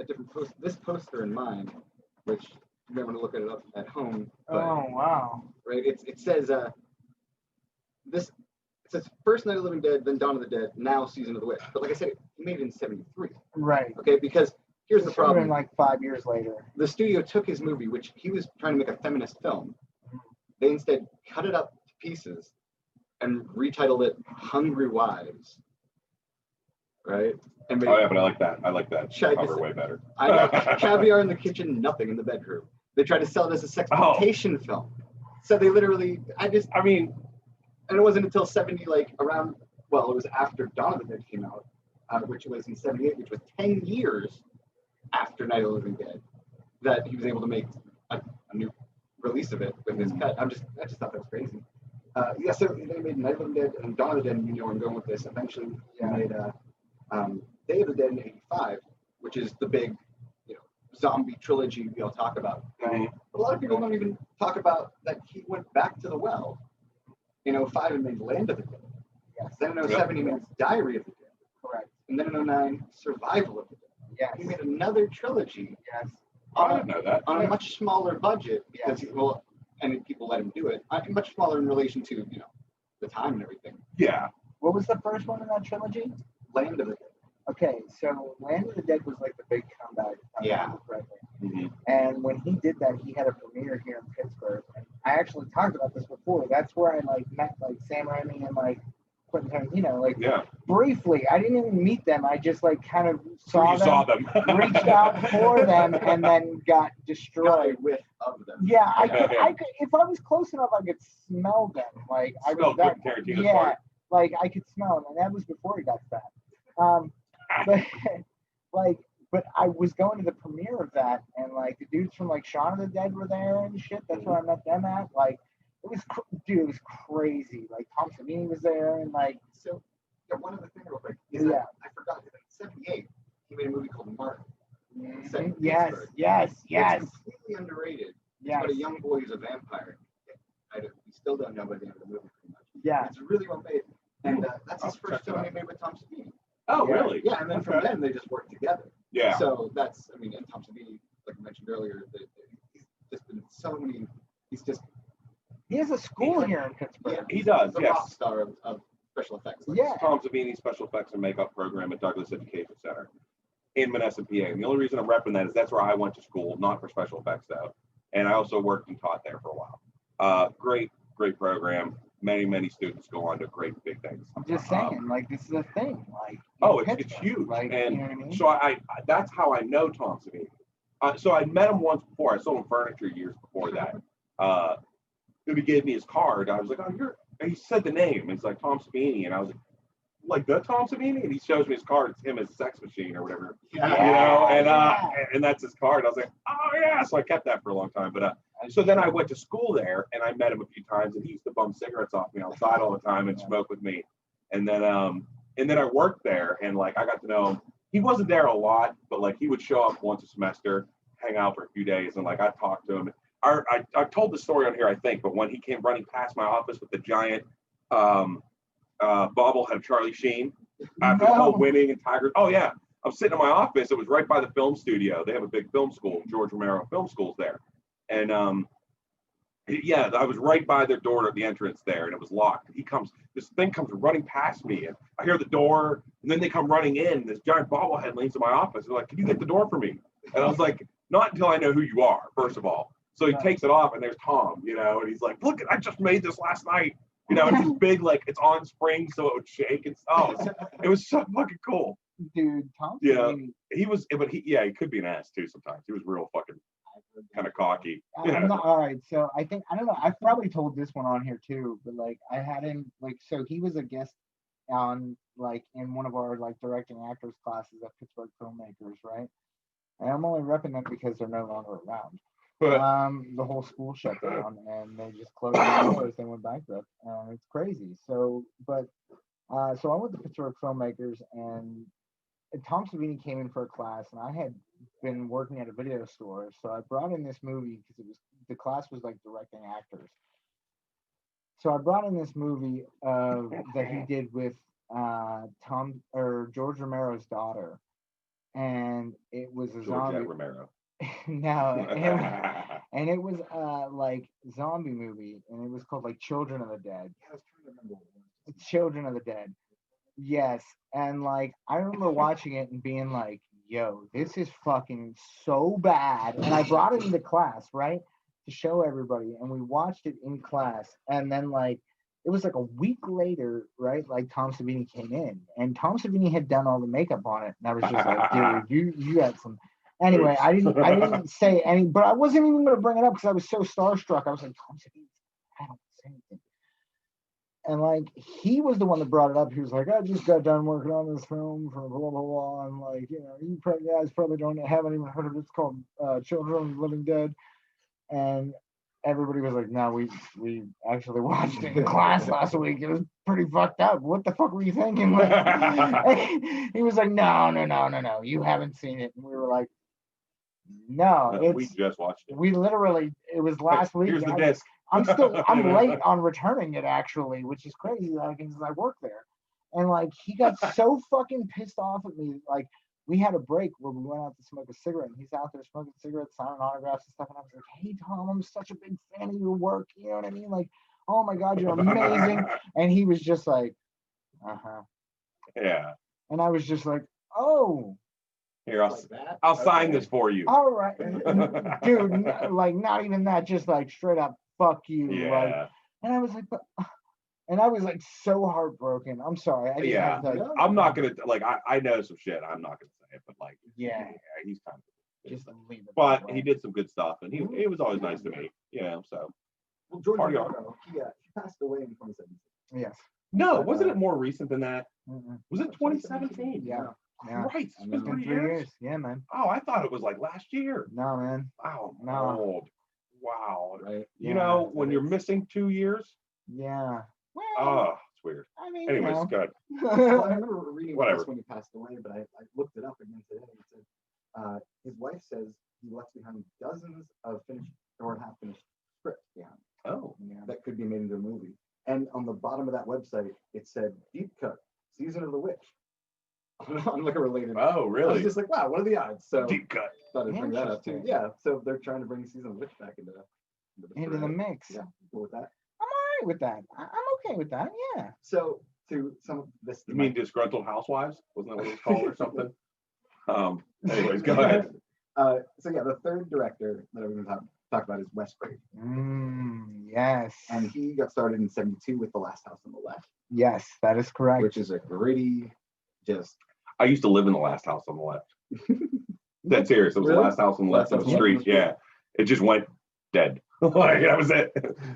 different this poster in mind, which you may want to look it up at home. But, oh wow! Right, it says it says First Night of the Living Dead, then Dawn of the Dead, now Season of the Witch. But like I said, he made it in 73. Right. Okay, because here's the problem. Like 5 years later, the studio took his movie, which he was trying to make a feminist film. They instead cut it up to pieces and retitled it Hungry Wives. Right? And but I like that. I like that cover way better. I got caviar in the kitchen, nothing in the bedroom. They tried to sell it as a sexploitation film. So they literally, and it wasn't until 70, it was after Dawn of the Dead came out, which was in 78, which was 10 years after Night of the Living Dead, that he was able to make a new release of it with his cut. I just thought that was crazy. So they made Night of the Living Dead and Dawn of the Dead, and you know where I'm going with this. Eventually, he made Day of the Dead in 85, which is the big, zombie trilogy we all talk about. Right? But a lot of people don't even talk about that he went back to the well in 05 and made Land of the Dead. Yes. Then in 07 he made Diary of the Dead. Correct. And then in 09, Survival of the Dead. Yes. He made another trilogy. Yes. I didn't know that. On a much smaller budget because and people let him do it. Much smaller in relation to the time and everything. Yeah. What was the first one in that trilogy? Land of the Dead. Okay, so Land of the Dead was like the big comeback. Mm-hmm. And when he did that, he had a premiere here in Pittsburgh. And I actually talked about this before. That's where I met Sam Raimi and Quentin Tarantino. Briefly. I didn't even meet them. I just kind of saw them, reached out for them, and then got destroyed. With of them. Yeah, I could. If I was close enough, I could smell them. I could smell them, and that was before he got fat. But I was going to the premiere of that, and the dudes from Shaun of the Dead were there and shit. That's where I met them at. It was crazy. Tom Savini was there, and so. Yeah, one other thing real quick is that I forgot that in '78 he made a movie called Martin. Yes. It's completely underrated. Yes. It's about a young boy who's a vampire. We still don't know by the end of the movie pretty much. Yeah. It's really well made, and that's his first film he made with Tom Savini. Oh, really? Yeah, and then from then they just worked together. Yeah. So that's, and Tom Savini, like I mentioned earlier, he's just been so many. He has a school here in Pittsburgh. Yeah, he does. He's a rock star of special effects. Tom Savini Special Effects and Makeup Program at Douglas Education Center in Menneson, PA. And the only reason I'm repping that is that's where I went to school, not for special effects though. And I also worked and taught there for a while. Great program. Many students go on to great big things. I'm just saying, this is a thing. It's huge. And you know what I mean? So I that's how I know Tom Savini. So I met him once before. I sold him furniture years before that. He gave me his card. I was like, and he said the name. It's like Tom Savini, and I was like the Tom Savini, and he shows me his card. It's him as a sex machine or whatever, and that's his card. I was like, oh yeah. So I kept that for a long time. But so then I went to school there, and I met him a few times, and he used to bum cigarettes off me outside all the time and smoke with me. And then I worked there, and I got to know him. He wasn't there a lot, but he would show up once a semester, hang out for a few days, and I talked to him. I told the story on here, I think, but when he came running past my office with the giant bobblehead of Charlie Sheen after the whole winning and Tiger. Oh yeah, I'm sitting in my office. It was right by the film studio. They have a big film school. George Romero Film School's there, and Yeah, I was right by their door at the entrance there, and it was locked. This thing comes running past me, and I hear the door, and then they come running in. This giant bobblehead leans to my office. They're like, "Can you get the door for me?" And I was like, "Not until I know who you are, first of all." So he takes it off, and there's Tom, and he's like, "Look, I just made this last night." It's this big, like, it's on springs, so it would shake. It was so fucking cool. Dude, Tom. Yeah, he could be an ass too sometimes. He was real fucking kind of cocky. All right, so I don't know. I've probably told this one on here too, but like I had him so he was a guest on in one of our directing actors classes at Pittsburgh Filmmakers, right? And I'm only repping them because they're no longer around. The whole school shut down and they just closed their doors. They went bankrupt. It's crazy. So I went to Pittsburgh Filmmakers and Tom Savini came in for a class, and I had been working at a video store, so I brought in this movie because the class was directing actors. So I brought in this movie that he did with George Romero's daughter, and it was a zombie. Romero. No, and it was zombie movie, and it was called Children of the Dead. Yeah, I was trying to remember. Children of the Dead. Yes, and I remember watching it and being like, "Yo, this is fucking so bad." And I brought it into class, right, to show everybody, and we watched it in class. And then it was a week later, right? Tom Savini came in, and Tom Savini had done all the makeup on it, and I was just like, "Dude, you had some." Anyway, I didn't say any, but I wasn't even gonna bring it up because I was so starstruck. I was like, "Tom Savini, I don't say anything." And he was the one that brought it up. He was like, "I just got done working on this film for blah blah blah," and you guys probably haven't even heard of it. It's called Children of the Living Dead. And everybody was like, "No, we actually watched it in class last week. It was pretty fucked up. What the fuck were you thinking?" He was like, "No, you haven't seen it." And we were like, "No, we just watched it. We literally, it was last week. Here's the disc." I'm late on returning it actually, which is crazy. Because I work there, and he got so fucking pissed off at me. We had a break where we went out to smoke a cigarette, and he's out there smoking cigarettes, signing autographs and stuff. And I was like, "Hey Tom, I'm such a big fan of your work. You know what I mean? Oh my God, you're amazing." And he was just like, "Uh-huh." Yeah. And I was just like, "Oh. Here, I'll sign this for you." All right, dude. Not even that. Just straight up, fuck you. Yeah. And I was like, and I was so heartbroken. I'm sorry. I'm not gonna I know some shit. I'm not gonna say it, but yeah, he's kind of just leave it. But he did some good stuff, and he was always nice to me. So. Well, George Romero, he passed away in 2017. Yes. No, wasn't it more recent than that? Mm-hmm. Was it 2017? Yeah. Christ, it's been 3 years. Yeah, man. Oh, I thought it was last year. No, man. Wow. No. Old. Wow. Right. When you're missing 2 years. Yeah. Well, oh, it's weird. I mean, anyways, good. Well, I remember reading Whatever. this when he passed away, but I looked it up again today. It said his wife says he left behind dozens of finished or half-finished scripts behind. Oh. Yeah. That could be made into a movie. And on the bottom of that website, it said Deep Cut, Season of the Witch. On a related. Oh, really? I was just like, wow, what are the odds? So Deep Cut. Thought I'd bring that up too. Yeah, so they're trying to bring Season of the Witch back into the mix. Yeah, cool with that. I'm all right with that. I'm okay with that. Yeah. So to some of this. You mean Disgruntled Housewives? Wasn't that what it's called or something? Anyways, go ahead. So yeah, the third director that I'm going to talk about is Wes Craven. Yes. And he got started in '72 with The Last House on the Left. Yes, that is correct. Which is a gritty, I used to live in the last house on the left. That's serious. It was the last house on the left of the street. Yeah. It just went dead. That was it.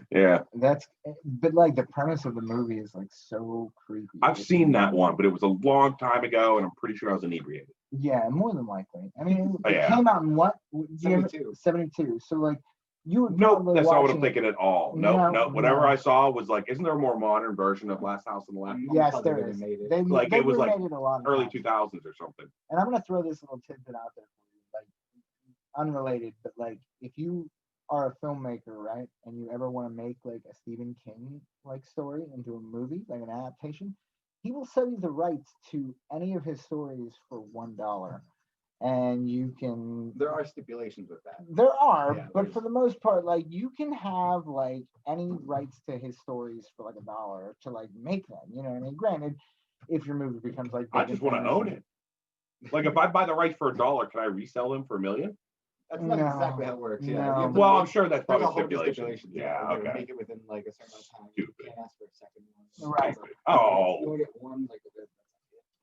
Yeah. But the premise of the movie is so creepy. I've seen that one, but it was a long time ago, and I'm pretty sure I was inebriated. Yeah, more than likely. I mean, it came out in what? 72. 72. So you would no, that's not what I'm thinking at all. No. Whatever I saw was isn't there a more modern version of Last House on the Left? Yes, there is. They it was a lot early 2000s or something. And I'm gonna throw this little tidbit out there for you, unrelated, but if you are a filmmaker, right, and you ever want to make a Stephen King story into a movie, an adaptation, he will sell you the rights to any of his stories for $1. and you can. There are stipulations with that. There are, but for the most part, like you can have like any rights to his stories for like $1 to like make them. You know what I mean? Granted, if your movie becomes like, I just want to own it. Like if I buy the rights for $1, can I resell them for $1 million? That's not exactly how it works. Yeah. No. Well, I'm sure that's probably stipulation. Yeah. Okay. Make it within like a certain amount of time. You can't ask for a second one. Right. Oh. You only get one. Like.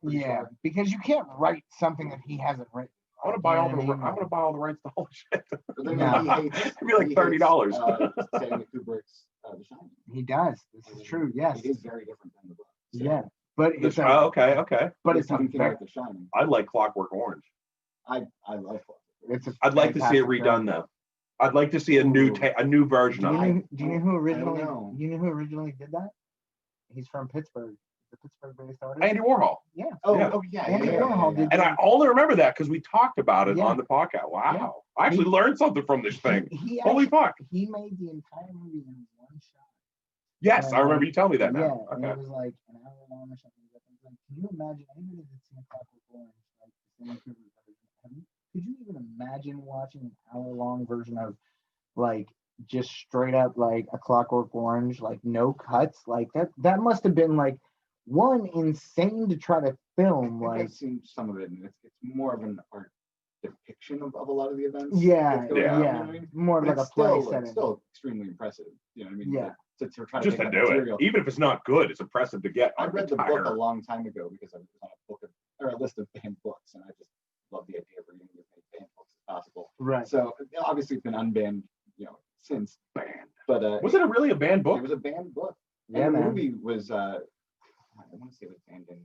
Yeah, because you can't write something that he hasn't written. I want to buy all the. I'm going to buy all the rights to all the shit. No. It'd be like $30. Stanley Kubrick's The Shining. He does. This is true. Yes. It is very different than the book. So. Yeah, but it's okay. But it's like The Shining. I like Clockwork Orange. I love Clockwork. I'd like to see it redone though. I'd like to see a new version of it. Do you know who originally? You know who originally did that? He's from Pittsburgh. The Pittsburgh-based artist. Andy Warhol. Yeah. Andy Warhol did. And I only remember that because we talked about it on the podcast. Wow. Yeah. I actually learned something from this thing. Holy fuck. He made the entire movie in one shot. Yes, I remember you telling me that now. Yeah, and it was like an hour long or something. Like, can you imagine anybody that's seen Clockwork Orange, like could you even imagine watching an hour-long version of like just straight up like a Clockwork Orange, like no cuts? Like that must have been like one insane to try to film. Like like I've seen some of it, and it's more of an art depiction of a lot of the events. Yeah. You know what I mean? More but like a play setting. It's still extremely impressive. You know what I mean? Yeah. To try just to do it, even if it's not good, it's impressive to get. I read the book a long time ago because I was on a book or a list of banned books, and I just love the idea of reading as many banned books as possible. Right. So obviously it's been unbanned, since. Banned. But was it really a banned book? It was a banned book. Yeah, and the man. movie was I want to say it was banned in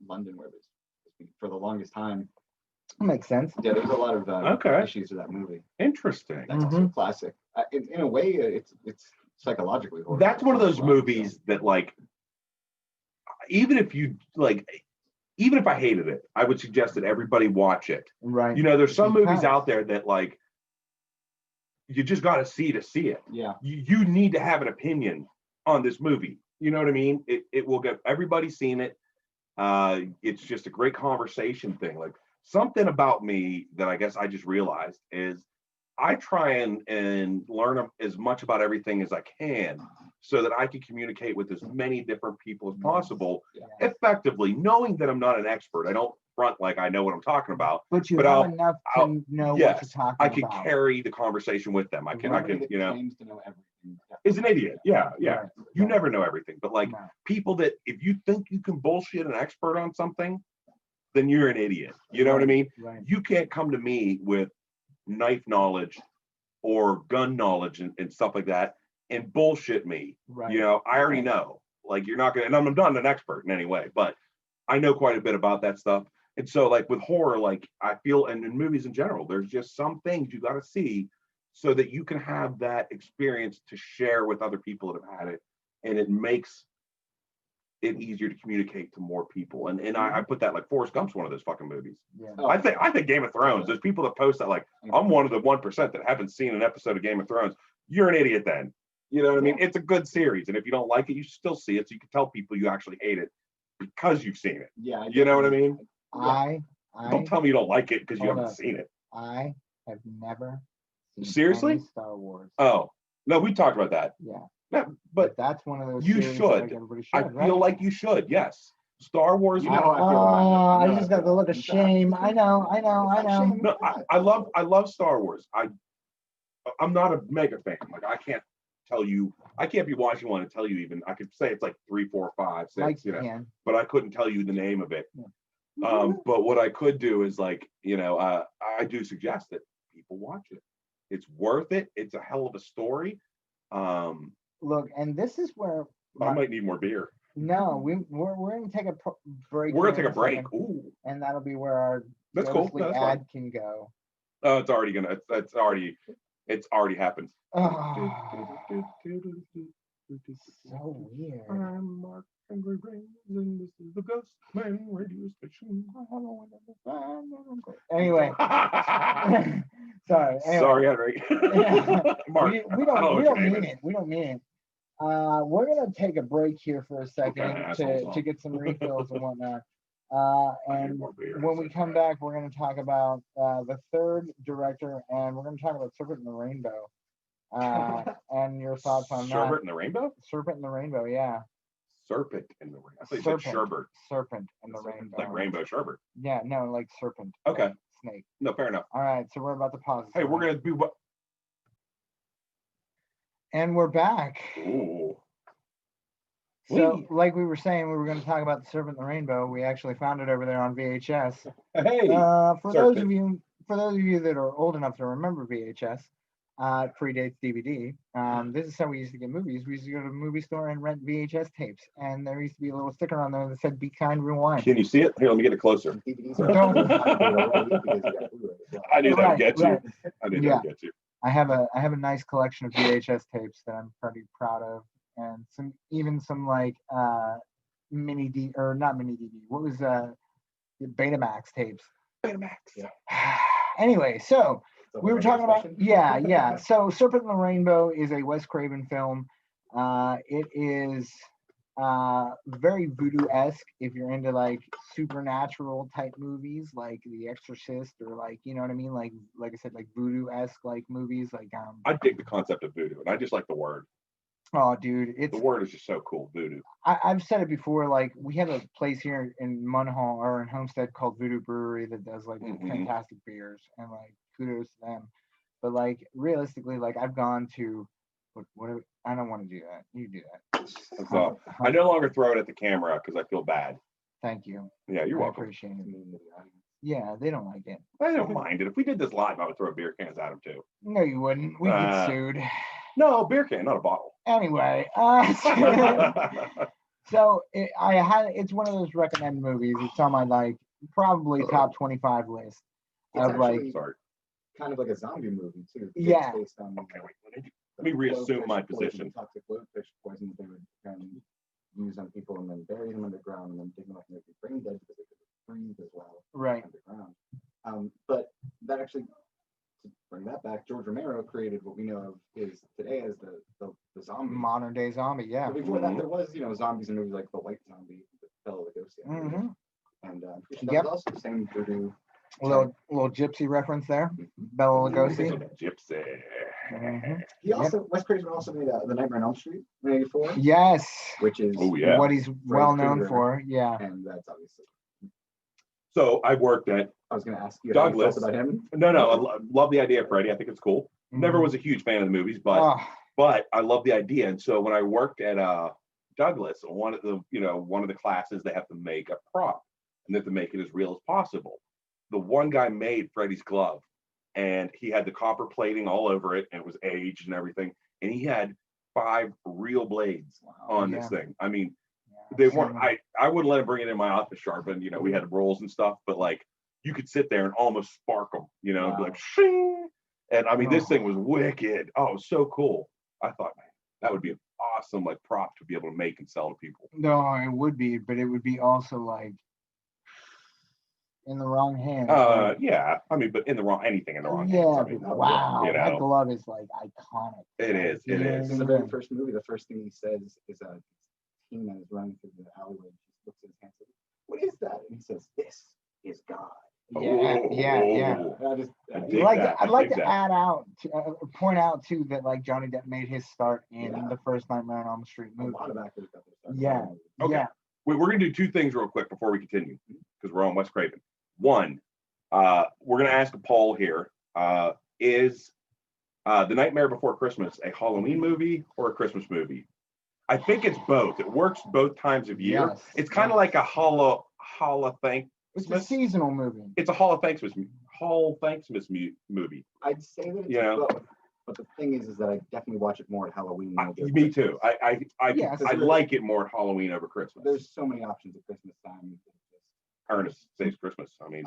London, where it was for the longest time. That makes sense. Yeah, there's a lot of issues with that movie. Interesting. That's also a classic. In a way, it's psychologically horrible. That's one of those movies that, like, even if I hated it, I would suggest that everybody watch it. Right. You know, there's some movies out there that, like, you just got to see it. Yeah. You need to have an opinion on this movie. You know what I mean? It will get everybody seen it. It's just a great conversation thing. Like, something about me that I guess I just realized is I try and learn as much about everything as I can so that I can communicate with as many different people as possible effectively, knowing that I'm not an expert. I don't front like I know what I'm talking about. But you have enough to know what you're talking about. I can carry the conversation with them. I can, claims to know everything. Is an idiot. Yeah. Right. You never know everything. But like people that, if you think you can bullshit an expert on something, then you're an idiot. You know what I mean? Right. You can't come to me with knife knowledge or gun knowledge and stuff like that and bullshit me. Right. You know, I already know. Like, you're not gonna, and I'm not an expert in any way, but I know quite a bit about that stuff. And so, like, with horror, like, I feel, and in movies in general, there's just some things you got to see so that you can have that experience to share with other people that have had it, and it makes it easier to communicate to more people. And I put that, like, Forrest Gump's one of those fucking movies. Yeah. I think Game of Thrones, there's people that post that, like, I'm one of the 1% that haven't seen an episode of Game of Thrones. You're an idiot then. You know what I mean? It's a good series, and if you don't like it, you still see it, so you can tell people you actually hate it because you've seen it. Yeah. You know what I mean? I don't tell me you don't like it because you haven't seen it. I have never seen Seriously? Star Wars. Oh, no, we talked about that. Yeah. Yeah, but that's one of those. You should. I feel like you should. Yes. Star Wars. I just got the look of shame. I know. No, I love Star Wars. I'm not a mega fan. Like, I can't tell you. I can't be watching one and tell you even. I could say it's like 3, 4, 5, 6. But I couldn't tell you the name of it. Yeah. But what I could do is, like, I do suggest that people watch it. It's worth it. It's a hell of a story. Look, and this is where I might need more beer. No, we're gonna take a break. We're gonna take a break. Ooh. And that'll be where our that's cool. That's ad fine. Can go. Oh, it's already happened. Oh. So weird. I'm Mark Angry Brains, and this is the Ghost Man radio station. Anyway. Sorry. Anyway. Sorry, Henry. Mark, we don't mean it. We don't mean it. We're gonna take a break here for a second to get some refills and whatnot. And when we come back, we're going to talk about the third director, and we're going to talk about Serpent in the Rainbow. And your thoughts on that? Sherbet in the Rainbow? Serpent in the Rainbow, yeah. Serpent in the Rainbow. I thought you said sherbet. Serpent in the Rainbow. Like rainbow sherbet. Yeah, no, like serpent. Okay. Like snake. No, fair enough. All right, so we're about to pause. Hey, we're going to do what? And we're back. Ooh. So, like we were saying, we were going to talk about the Serpent in the Rainbow. We actually found it over there on VHS. Hey. For those of you that are old enough to remember VHS, it predates DVD. This is how we used to get movies. We used to go to the movie store and rent VHS tapes, and there used to be a little sticker on there that said "Be kind, rewind." Can you see it? Here, let me get it closer. I knew that would get you. I knew that would get you. I have a nice collection of VHS tapes that I'm pretty proud of, and some like mini D or not mini DVD. What was Betamax tapes? Betamax. Yeah. Anyway, so we were talking about So Serpent in the Rainbow is a Wes Craven film. It is very voodoo-esque if you're into like supernatural type movies like The Exorcist or like, you know what I mean, like I said, like voodoo-esque like movies like I dig the concept of voodoo, and I just like the word. Oh, dude, the word is just so cool, voodoo. I've said it before, like we have a place here in Munhall or in Homestead called Voodoo Brewery that does like fantastic beers, and like kudos to them. But like realistically, like I've gone to what I don't want to do that. You do that. So I no longer throw it at the camera because I feel bad. Thank you. Yeah, you're welcome. I appreciate it. Yeah, they don't like it. I don't mind it. If we did this live, I would throw beer cans at them too. No, you wouldn't. We'd get sued. No, beer can, not a bottle. Anyway, so it's one of those recommend movies. It's on my like probably top 25 list. It's actually kind of like a zombie movie too. Yeah. Based on, okay, wait. Let me reassume my position. Toxic blowfish poison they would use on people and then bury them underground and then dig them up and they'd be brain dead because they could breathe as well. Right. Underground. But that actually, to bring that back, George Romero created what we know of is today as the zombie. Modern day zombie, yeah. But before that, there was, zombies in movies like The White Zombie, with Bela Lugosi. And that was also the same voodoo. A little gypsy reference there. Bela Lugosi. Gypsy. He also, Wes Craven also made The Nightmare on Elm Street in '84. Yes. Which is what he's well known for. Yeah. And that's obviously. So I worked at. I was going to ask you Douglas about him. No, I love the idea of Freddy. I think it's cool. Never was a huge fan of the movies, but I love the idea. And so when I worked at Douglas, one of the classes, they have to make a prop and they have to make it as real as possible. The one guy made Freddy's glove, and he had the copper plating all over it, and it was aged and everything. And he had 5 real blades on this thing. I mean, they weren't. I wouldn't let him bring it in my office sharpen. We had rolls and stuff, but like you could sit there and almost spark them. Be like shing. And I mean, this thing was wicked. Oh, it was so cool. I thought, man, that would be an awesome like prop to be able to make and sell to people. No, it would be, but it would be also like in the wrong hands. Yeah. I mean, but anything in the wrong hands. Yeah. I mean, wow. That glove is like iconic. It is. It is. In the very first movie, the first thing he says is a team that is running through the alleyway. He looks at his hands and says, "What is that?" And he says, "This is God." Yeah. I'd like to point out too that like Johnny Depp made his start in the first Nightmare on Elm Street movie. A lot of actors got their start. Yeah. Okay. Yeah. Wait, we're gonna do 2 things real quick before we continue because we're on Wes Craven. One, we're gonna ask a poll here. Is The Nightmare Before Christmas a Halloween movie or a Christmas movie? I think it's both. It works both times of year. Yes, it's kind of like a Hallowthanksmas. It's a seasonal movie. It's a Hallowthanksmas movie. I'd say that it's both. But the thing is that I definitely watch it more at Halloween. Me too. I like it more at Halloween over Christmas. There's so many options at Christmas time. Ernest Saves Christmas. I mean,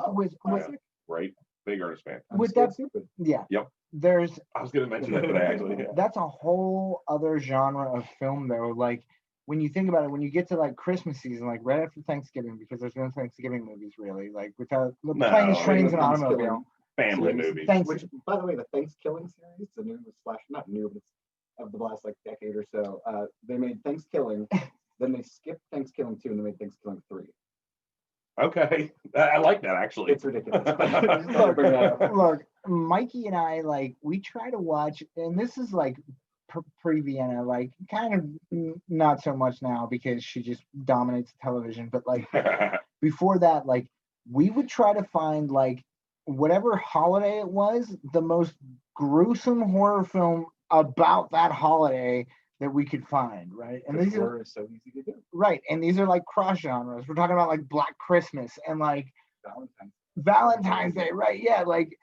right? Big Ernest fan. With that, yeah. Yep. I was going to mention that today, actually. Yeah. That's a whole other genre of film, though. Like, when you think about it, when you get to, like, Christmas season, like, right after Thanksgiving, because there's no Thanksgiving movies, really. Like, without planes, trains, and automobile. Family movies. Which, by the way, the Thanksgiving series, the new / not new, but it's of the last, like, decade or so, they made Thanksgiving, then they skipped Thanksgiving 2, and they made Thanksgiving 3. Okay, I like that actually. It's ridiculous. Look, Mikey and I, like, we try to watch, and this is like pre-Vienna, like, kind of not so much now because she just dominates television, but like before that, like, we would try to find, like, whatever holiday it was, the most gruesome horror film about that holiday that we could find, right? And these are so easy to do. Right, and these are like cross genres. We're talking about like Black Christmas and like Valentine's Day, right? Yeah, like,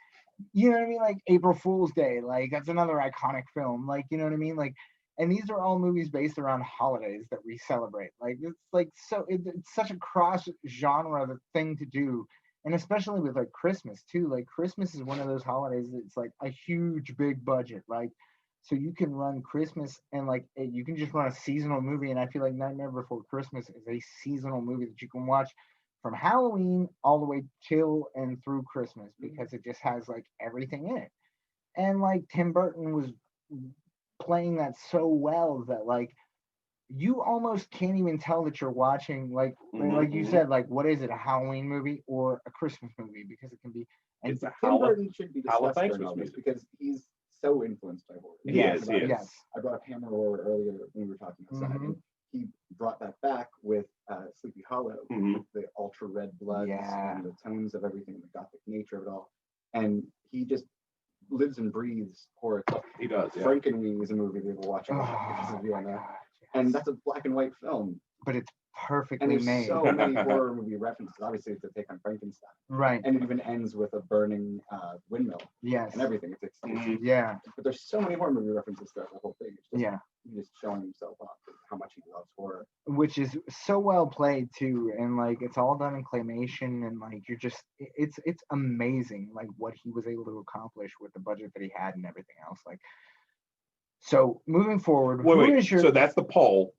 you know what I mean? Like April Fool's Day, like that's another iconic film. Like, you know what I mean? Like, and these are all movies based around holidays that we celebrate. Like, it's like it's such a cross genre thing to do, and especially with like Christmas too. Like Christmas is one of those holidays that's like a huge big budget. Like, so you can run Christmas and like you can just run a seasonal movie, and I feel like Nightmare Before Christmas is a seasonal movie that you can watch from Halloween all the way till and through Christmas because it just has like everything in it. And like Tim Burton was playing that so well that like you almost can't even tell that you're watching like you said, like, what is it, a Halloween movie or a Christmas movie, because it can be. And it's Tim Burton should be discussed during all this because he's so influenced by horror. Yes. I brought up Hammer Horror earlier when we were talking about that, and he brought that back with Sleepy Hollow, the ultra red bloods and the tones of everything, the gothic nature of it all, and he just lives and breathes horror. He does. Yeah. Frankenweenie is a movie we were watching because of Vienna, and that's a black and white film, but it's perfectly made. So many horror movie references. Obviously, it's a take on Frankenstein, right? And it even ends with a burning windmill. Yes, and everything. It's yeah. But there's so many horror movie references throughout the whole thing. It's just, he's just showing himself off how much he loves horror, which is so well played too. And like it's all done in claymation, and like you're just it's amazing like what he was able to accomplish with the budget that he had and everything else. Like, so moving forward, so that's the poll.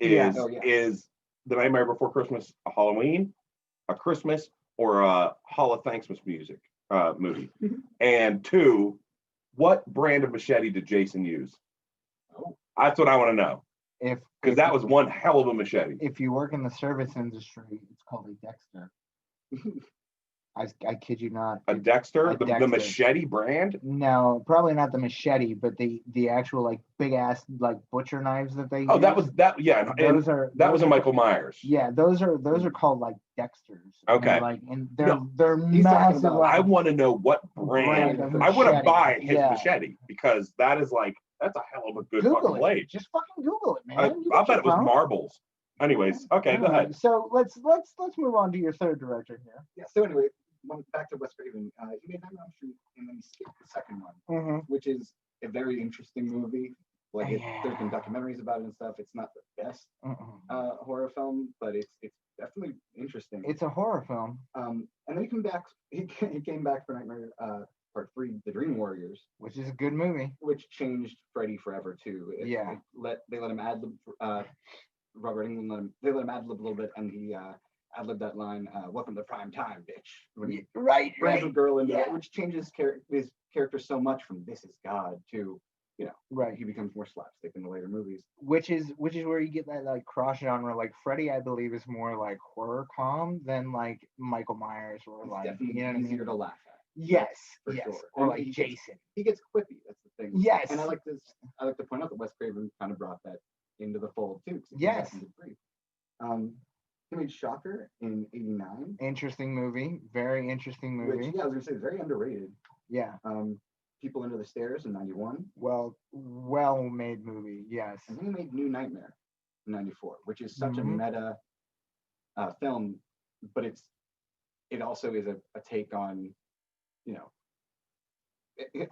Is The Nightmare Before Christmas a Halloween, a Christmas, or a Hallowthanksmas movie? And 2, what brand of machete did Jason use? That's what I want to know. Because that was one hell of a machete. If you work in the service industry, it's called a Dexter. I kid you not. A Dexter? The machete brand? No, probably not the machete, but the actual like big ass like butcher knives that they use. That was a Michael Myers. Yeah, those are called like Dexters. Okay. And they're massive. I want to know what brand. I want to buy his machete because that's a hell of a good fucking blade. Just fucking Google it, man. I bet it was marbles. Anyways, okay, go ahead. So let's move on to your third director here. Yeah. So anyway, back to Wes Craven. He made Nightmare on Elm Street, and then he skipped the second one, which is a very interesting movie. Like there's been documentaries about it and stuff. It's not the best horror film, but it's definitely interesting. It's a horror film. And then he came back. He came back for Nightmare Part 3, The Dream Warriors, which is a good movie. Which changed Freddy forever too. They let him ad lib. Robert Englund let him ad lib a little bit, and he ad libbed that line, "Welcome to prime time, bitch." When he right. a girl into it, which changes his character so much from "This is God" to, he becomes more slapstick in the later movies. Which is where you get that like cross genre. Like Freddy, I believe, is more like horror com than like Michael Myers or it's like definitely easier to laugh at. Yes, for sure. Or like Jason. He gets quippy. That's the thing. Yes. And I like to point out that Wes Craven kind of brought that into the fold too. Yes. He made Shocker in '89. Interesting movie. Very interesting movie. Which, I was gonna say, very underrated. Yeah. People Under the Stairs in '91. Well made movie. Yes. And then he made New Nightmare in '94, which is such a meta film, but it also is a take on,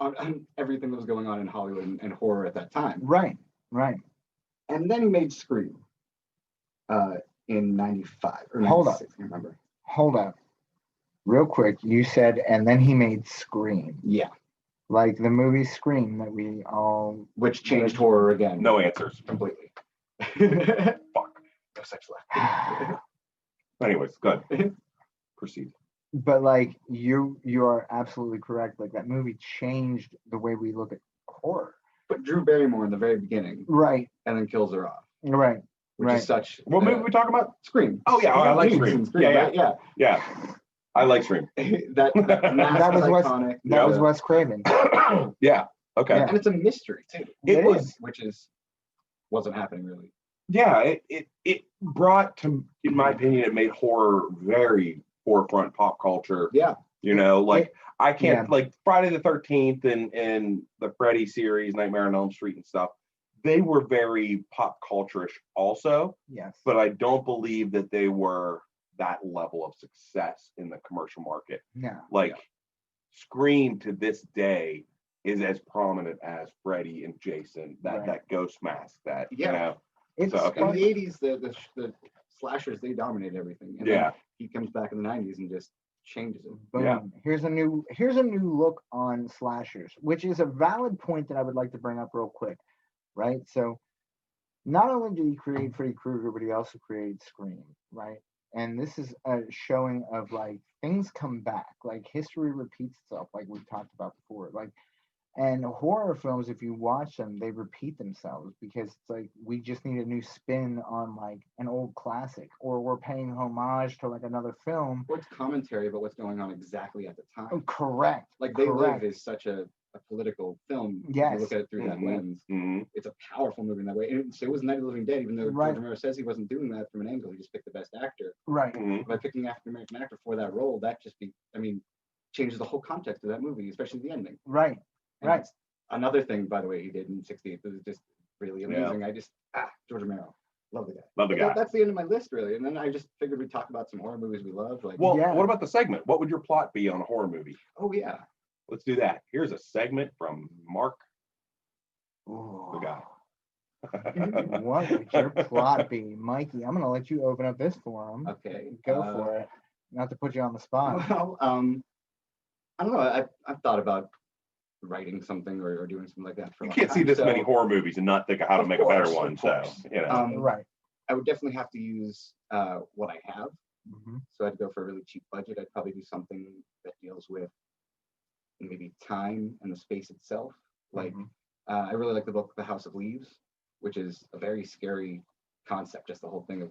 on everything that was going on in Hollywood and horror at that time. Right. And then he made Scream in '95 or '96. Hold up. I can't remember. Hold up. Real quick, you said, and then he made Scream. Yeah. Like the movie Scream that we all... Which changed horror again. No answers. Completely. Fuck. No such luck. Anyways, good. Proceed. But like you are absolutely correct. Like that movie changed the way we look at horror. But Drew Barrymore in the very beginning. Right. And then kills her off. Right. which is such. What movie are we talking about? Scream. Oh yeah, I like Scream. Yeah. I like Scream. that was iconic. That was Wes Craven. Yeah. Okay. And it's a mystery too. It was, which wasn't happening really. Yeah, it brought to, in my opinion, it made horror very forefront pop culture. Yeah. You know, like I can't like Friday the 13th and the Freddy series, Nightmare on Elm Street and stuff. They were very pop culture-ish also. Yes. But I don't believe that they were that level of success in the commercial market. No. Like Scream to this day is as prominent as Freddy and Jason, that ghost mask, that you know. It's in the 80s, the slashers, they dominated everything. And then he comes back in the 90s and just changes it. Boom. Yeah. Here's a new look on slashers, which is a valid point that I would like to bring up real quick. Right? So not only did he create Freddy Krueger, but he also created Scream, right? And this is a showing of like things come back, like history repeats itself, like we've talked about before. Like, and horror films, if you watch them, they repeat themselves because it's like we just need a new spin on like an old classic, or we're paying homage to like another film. Or it's commentary about what's going on exactly at the time. Oh, correct. Like They Live is such a political film. Yes. If you look at it through that lens. It's a powerful movie in that way. And so it was Night of the Living Dead, even though George Romero says he wasn't doing that from an angle. He just picked the best actor. Right. By picking an African American actor for that role, that just changes the whole context of that movie, especially the ending. Right. And right. Another thing, by the way, he did in '68 that was just really amazing. George Romero. Love the guy. Love the guy. That's the end of my list, really. And then I just figured we'd talk about some horror movies we love. Like, what about the segment? What would your plot be on a horror movie? Oh, yeah. Let's do that. Here's a segment from Mark. Ooh. The guy. What would your plot be? Mikey, I'm going to let you open up this forum. Okay. Go for it. Not to put you on the spot. Well, I don't know. I've thought about writing something or doing something like that. You can't see this many horror movies and not think of how to make a better one. So, you know. Right. I would definitely have to use what I have. So I'd go for a really cheap budget. I'd probably do something that deals with maybe time and the space itself. Like, I really like the book The House of Leaves, which is a very scary concept, just the whole thing of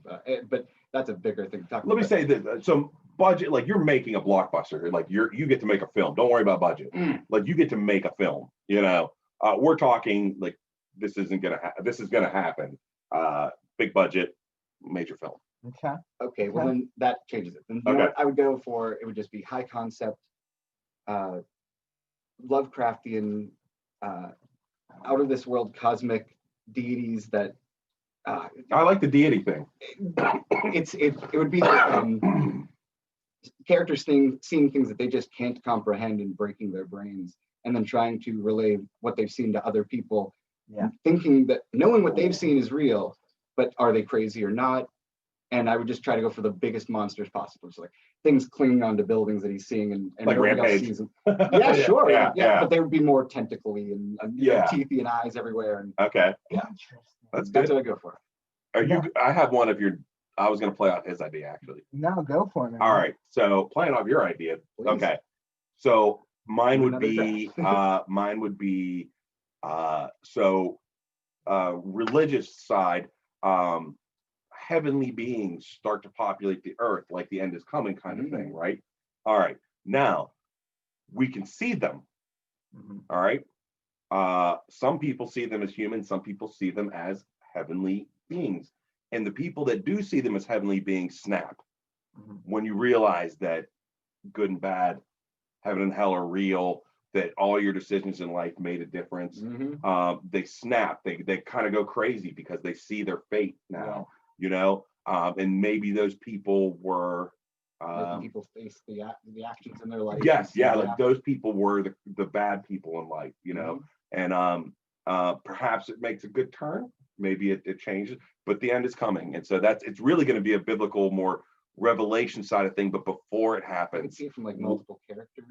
but that's a bigger thing to talk about. Let me say that some budget, like you're making a blockbuster, like you get to make a film. Don't worry about budget. Like you get to make a film, you know. We're talking like this is gonna happen. Big budget, major film. Okay. Well, then that changes it. Then what I would go for, it would just be high concept, Lovecraftian, out of this world cosmic deities that I like the deity thing. It would be like, characters seeing things that they just can't comprehend and breaking their brains, and then trying to relay what they've seen to other people, thinking that knowing what they've seen is real, but are they crazy or not? And I would just try to go for the biggest monsters possible. So like things clinging onto buildings that he's seeing and like Rampage. Sees them. Yeah, sure. Yeah. But they would be more tentacly and teethy and eyes everywhere. And that's what I go for. I have one of your. I was going to play off his idea actually. No, go for it. Man. All right. So playing off your idea. Please. Okay. So mine would be religious side. Heavenly beings start to populate the earth, like the end is coming kind of thing, right? All right. Now we can see them. All right. Some people see them as humans, some people see them as heavenly beings. And the people that do see them as heavenly beings snap when you realize that good and bad, heaven and hell are real, that all your decisions in life made a difference. They snap, they kind of go crazy because they see their fate now, you know, and maybe those people were people face the actions in their life. Like those people were the bad people in life, you know. And perhaps it makes a good turn, maybe it changes, but the end is coming. And so it's really going to be a biblical, more revelation side of thing. But before it happens, you can see it from like multiple characters.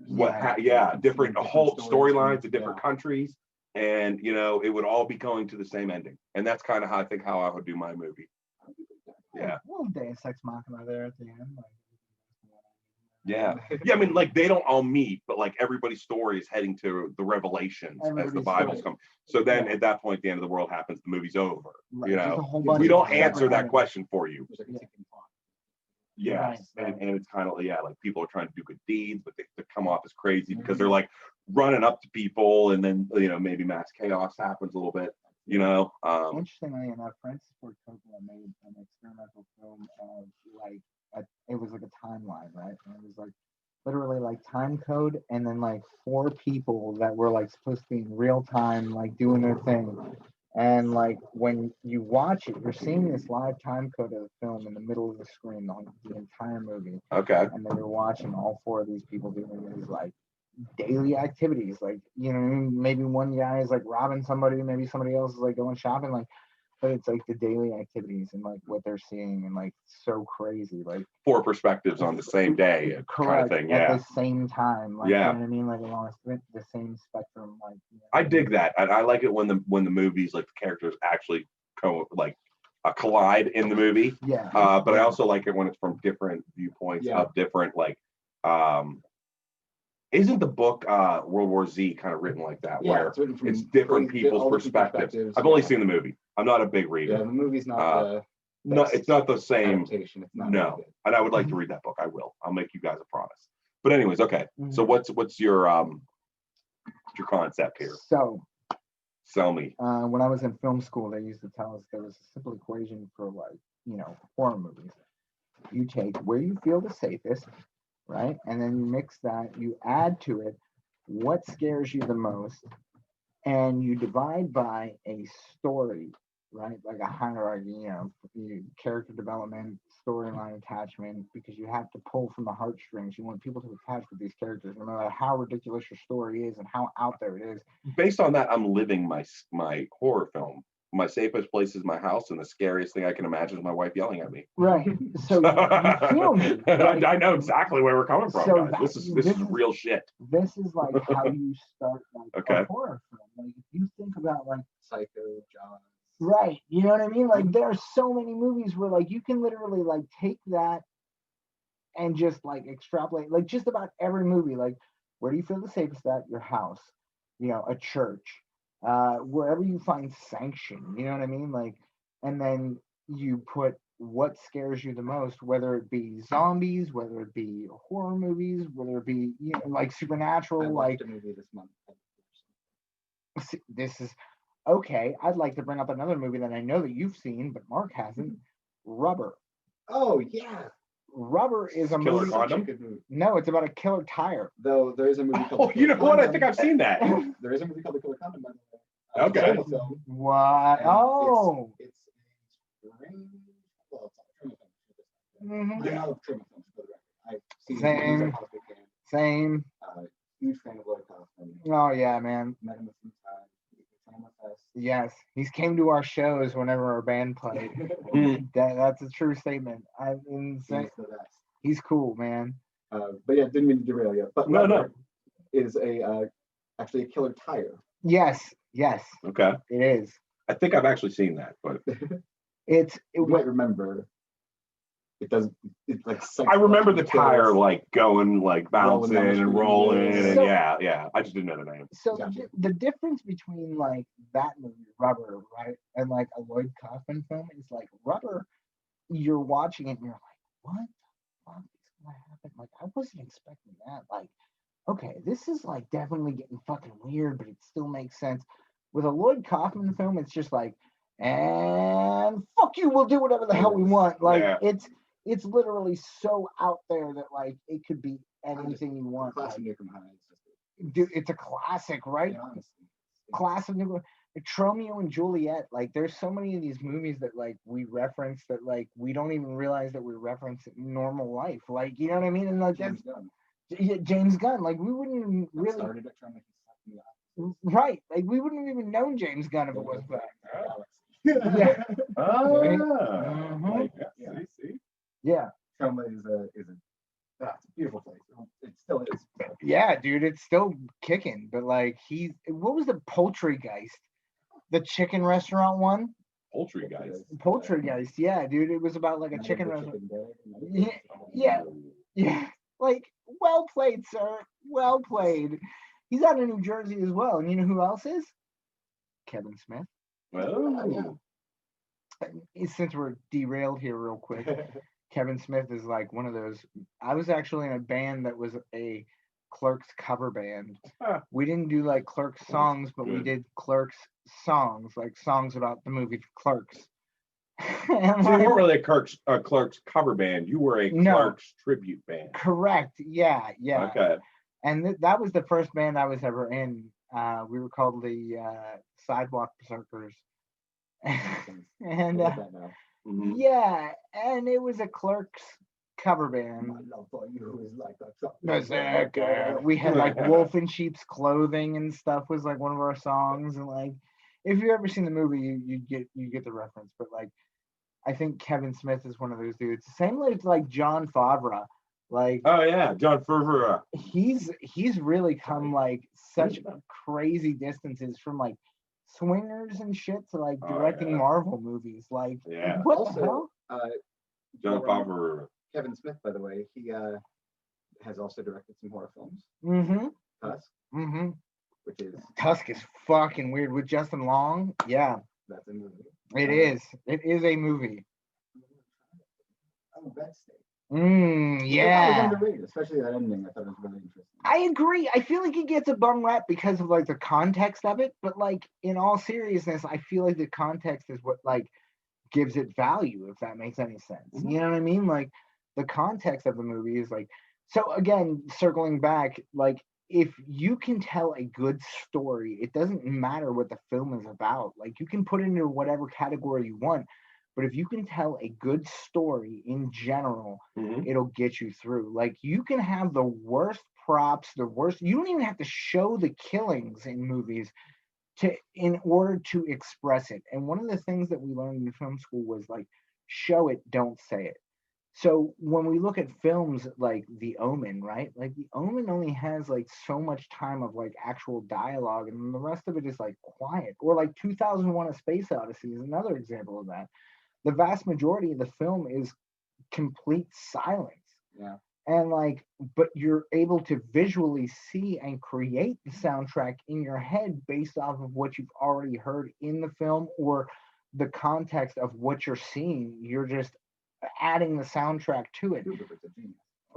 Different whole storylines of different countries, and you know, it would all be going to the same ending. And that's kind of how I would do my movie. Well, Deus Ex Machina there at the end. Yeah. Yeah, I mean, like, they don't all meet, but like everybody's story is heading to the revelations as the Bible's come. So then at that point, the end of the world happens, the movie's over. Right. You know, we don't answer that question for you. Yes. Right. And it's kind of, like people are trying to do good deeds, but they come off as crazy because they're like running up to people, and then, maybe mass chaos happens a little bit. Interestingly enough, Francis Ford Coppola made an experimental film of it was like a timeline, right? And it was like literally like time code, and then like 4 people that were like supposed to be in real time, like doing their thing. And like when you watch it, you're seeing this live time code of the film in the middle of the screen, the entire movie. Okay. And then you're watching all 4 of these people doing these like daily activities, like maybe one guy is like robbing somebody, maybe somebody else is like going shopping, like, but it's like the daily activities and like what they're seeing, and like so crazy, like 4 perspectives on the same day, kind of thing. At the same time, like, you know what I mean, like along the same spectrum, like. I dig that. I like it when the movies, like the characters actually collide in the movie. Yeah. But I also like it when it's from different viewpoints of different, like, isn't the book World War Z kind of written like that, where it's different people's perspectives? I've only seen the movie. I'm not a big reader. Yeah, the movie's not it's not the same. It's not no, and I would like to read that book. I will. I'll make you guys a promise. But anyways, okay. So what's your concept here? So, sell me. When I was in film school, they used to tell us there was a simple equation for horror movies. You take where you feel the safest, right? And then you mix that, you add to it what scares you the most, and you divide by a story, right? Like a hierarchy, character development, storyline attachment, because you have to pull from the heartstrings. You want people to attach with these characters, no matter how ridiculous your story is and how out there it is. Based on that, I'm living my horror film. My safest place is my house, and the scariest thing I can imagine is my wife yelling at me. Right. So you feel me. Right? I know exactly where we're coming from, so guys. This is real shit. This is like how you start a horror film. Like if you think about like Psycho, Jaws. Right. You know what I mean? Like there are so many movies where like you can literally like take that and just like extrapolate, like just about every movie. Like, where do you feel the safest at? Your house, a church. Wherever you find sanction, you know what I mean? Like, and then you put what scares you the most, whether it be zombies, whether it be horror movies, whether it be like supernatural. I watched a movie this month. This is okay. I'd like to bring up another movie that I know that you've seen, but Mark hasn't. Rubber. Oh yeah. Rubber is a Killer movie. Condom? No, it's about a killer tire. Though there is a movie called. You know what? I think I've seen that. There is a movie called The Killer Condom. Okay. What? Oh. It's I love Trimmer films for the record. I've seen Same. Same. Huge fan of Lloyd Kaufman. Oh yeah, man. Met him a few times. Yes, he's came to our shows whenever our band played. That's a true statement. He's cool, man. But yeah, didn't mean to derail you. But no, is actually a killer tire. Yes. Okay. It is. I think I've actually seen that, but you might remember. It does. It's like I remember the tire like going, like bouncing and rolling, and yeah. I just didn't know the name. So the difference between like that movie, Rubber, right, and like a Lloyd Kaufman film is like Rubber. You're watching it and you're like, what the fuck is gonna happen? Like I wasn't expecting that. Like, okay, this is like definitely getting fucking weird, but it still makes sense. With a Lloyd Kaufman film, it's just like, and fuck you, we'll do whatever the hell we want. Like it's literally so out there that like it could be anything you want. Classic like, High. Dude, it's a classic, right? Yeah, classic. Romeo and Juliet. Like, there's so many of these movies that like we reference that like we don't even realize that we reference in normal life. Like, you know what I mean? And like James Gunn. James Gunn. Like, we wouldn't even really started at trying to suck me off. Right. Like, we wouldn't have even known James Gunn if it was that. Yeah. See. Yeah. Troma is it's a beautiful place. It still is. Yeah, dude, it's still kicking. But like, what was the Poultrygeist? The chicken restaurant one? Poultrygeist, yeah, dude. It was about like a chicken restaurant. Yeah. Like, Well played, sir. Well played. He's out of New Jersey as well. And you know who else is? Kevin Smith. Oh. Since we're derailed here real quick, Kevin Smith is like one of those. I was actually in a band that was a Clerks cover band. We didn't do like Clerks songs, but we did Clerks songs, like songs about the movie Clerks. So you weren't really a Clerks cover band. You were a Clerks tribute band. Correct. Yeah. Okay. And that was the first band I was ever in. We were called the Sidewalk Berserkers. And yeah, and it was a Clerks cover band. My love for you is like a Berserker. We had like wolf in sheep's clothing and stuff was like one of our songs. And like, if you've ever seen the movie, you get the reference. But like, I think Kevin Smith is one of those dudes. Same like Jon Favreau. Like, oh yeah, Jon Favreau. He's really come like such crazy distances from like Swingers and shit to like directing Marvel movies. Like, what the hell? Jon Favreau. Kevin Smith, by the way, he has also directed some horror films. Tusk. Which is Tusk is fucking weird with Justin Long. Yeah, that's a movie. It is. It is a movie. Oh, Red State. Yeah. It was underrated, especially that ending. I thought it was really interesting. I agree. I feel like it gets a bum rap because of like the context of it, but like in all seriousness, I feel like the context is what like gives it value, if that makes any sense. You know what I mean? Like the context of the movie is like, so again, circling back, like if you can tell a good story, it doesn't matter what the film is about. Like you can put it into whatever category you want. But if you can tell a good story in general, it'll get you through. Like you can have the worst props, you don't even have to show the killings in movies in order to express it. And one of the things that we learned in film school was like, show it, don't say it. So when we look at films like The Omen, right? Like The Omen only has like so much time of like actual dialogue, and the rest of it is like quiet. Or like 2001: A Space Odyssey is another example of that. The vast majority of the film is complete silence. Yeah. And like, but you're able to visually see and create the soundtrack in your head based off of what you've already heard in the film or the context of what you're seeing. You're just adding the soundtrack to it.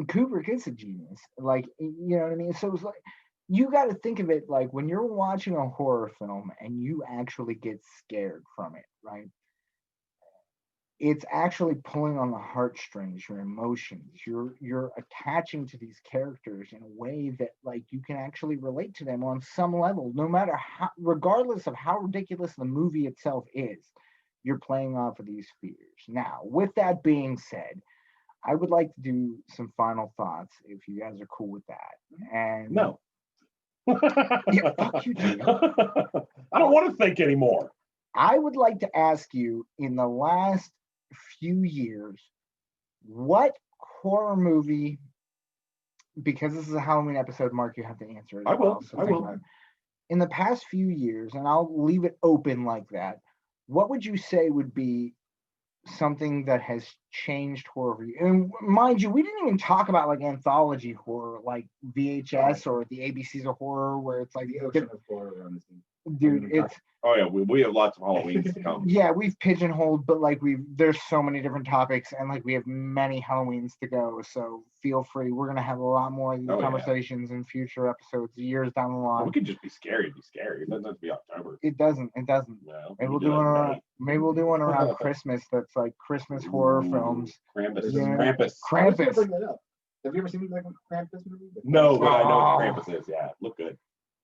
Kubrick is a genius. Like, you know what I mean? So it's like, you got to think of it like when you're watching a horror film and you actually get scared from it, right? It's actually pulling on the heartstrings, your emotions. You're attaching to these characters in a way that like you can actually relate to them on some level, no matter how, regardless of how ridiculous the movie itself is, you're playing off of these fears. Now, with that being said, I would like to do some final thoughts if you guys are cool with that. And no. Yeah, fuck you, dude. I don't want to think anymore. I would like to ask you, in the last few years, what horror movie, because this is a Halloween episode, Mark, you have to answer it. I will. I will. In the past few years, and I'll leave it open like that, what would you say would be something that has changed horror for you? And mind you, we didn't even talk about like anthology horror, like VHS or the ABCs of horror, where it's like the ocean of horror. Dude, it's oh yeah, we have lots of Halloweens to come. Yeah, we've pigeonholed, but like there's so many different topics, and like we have many Halloweens to go. So feel free. We're gonna have a lot more of these conversations in future episodes, years down the line. Well, we could just be scary. It doesn't have to be October. It doesn't. No, maybe we'll do one around Christmas. That's like Christmas horror films. Krampus. Yeah. Krampus. Have you ever seen like a Krampus movie? No, but I know what Krampus is. Yeah, look good.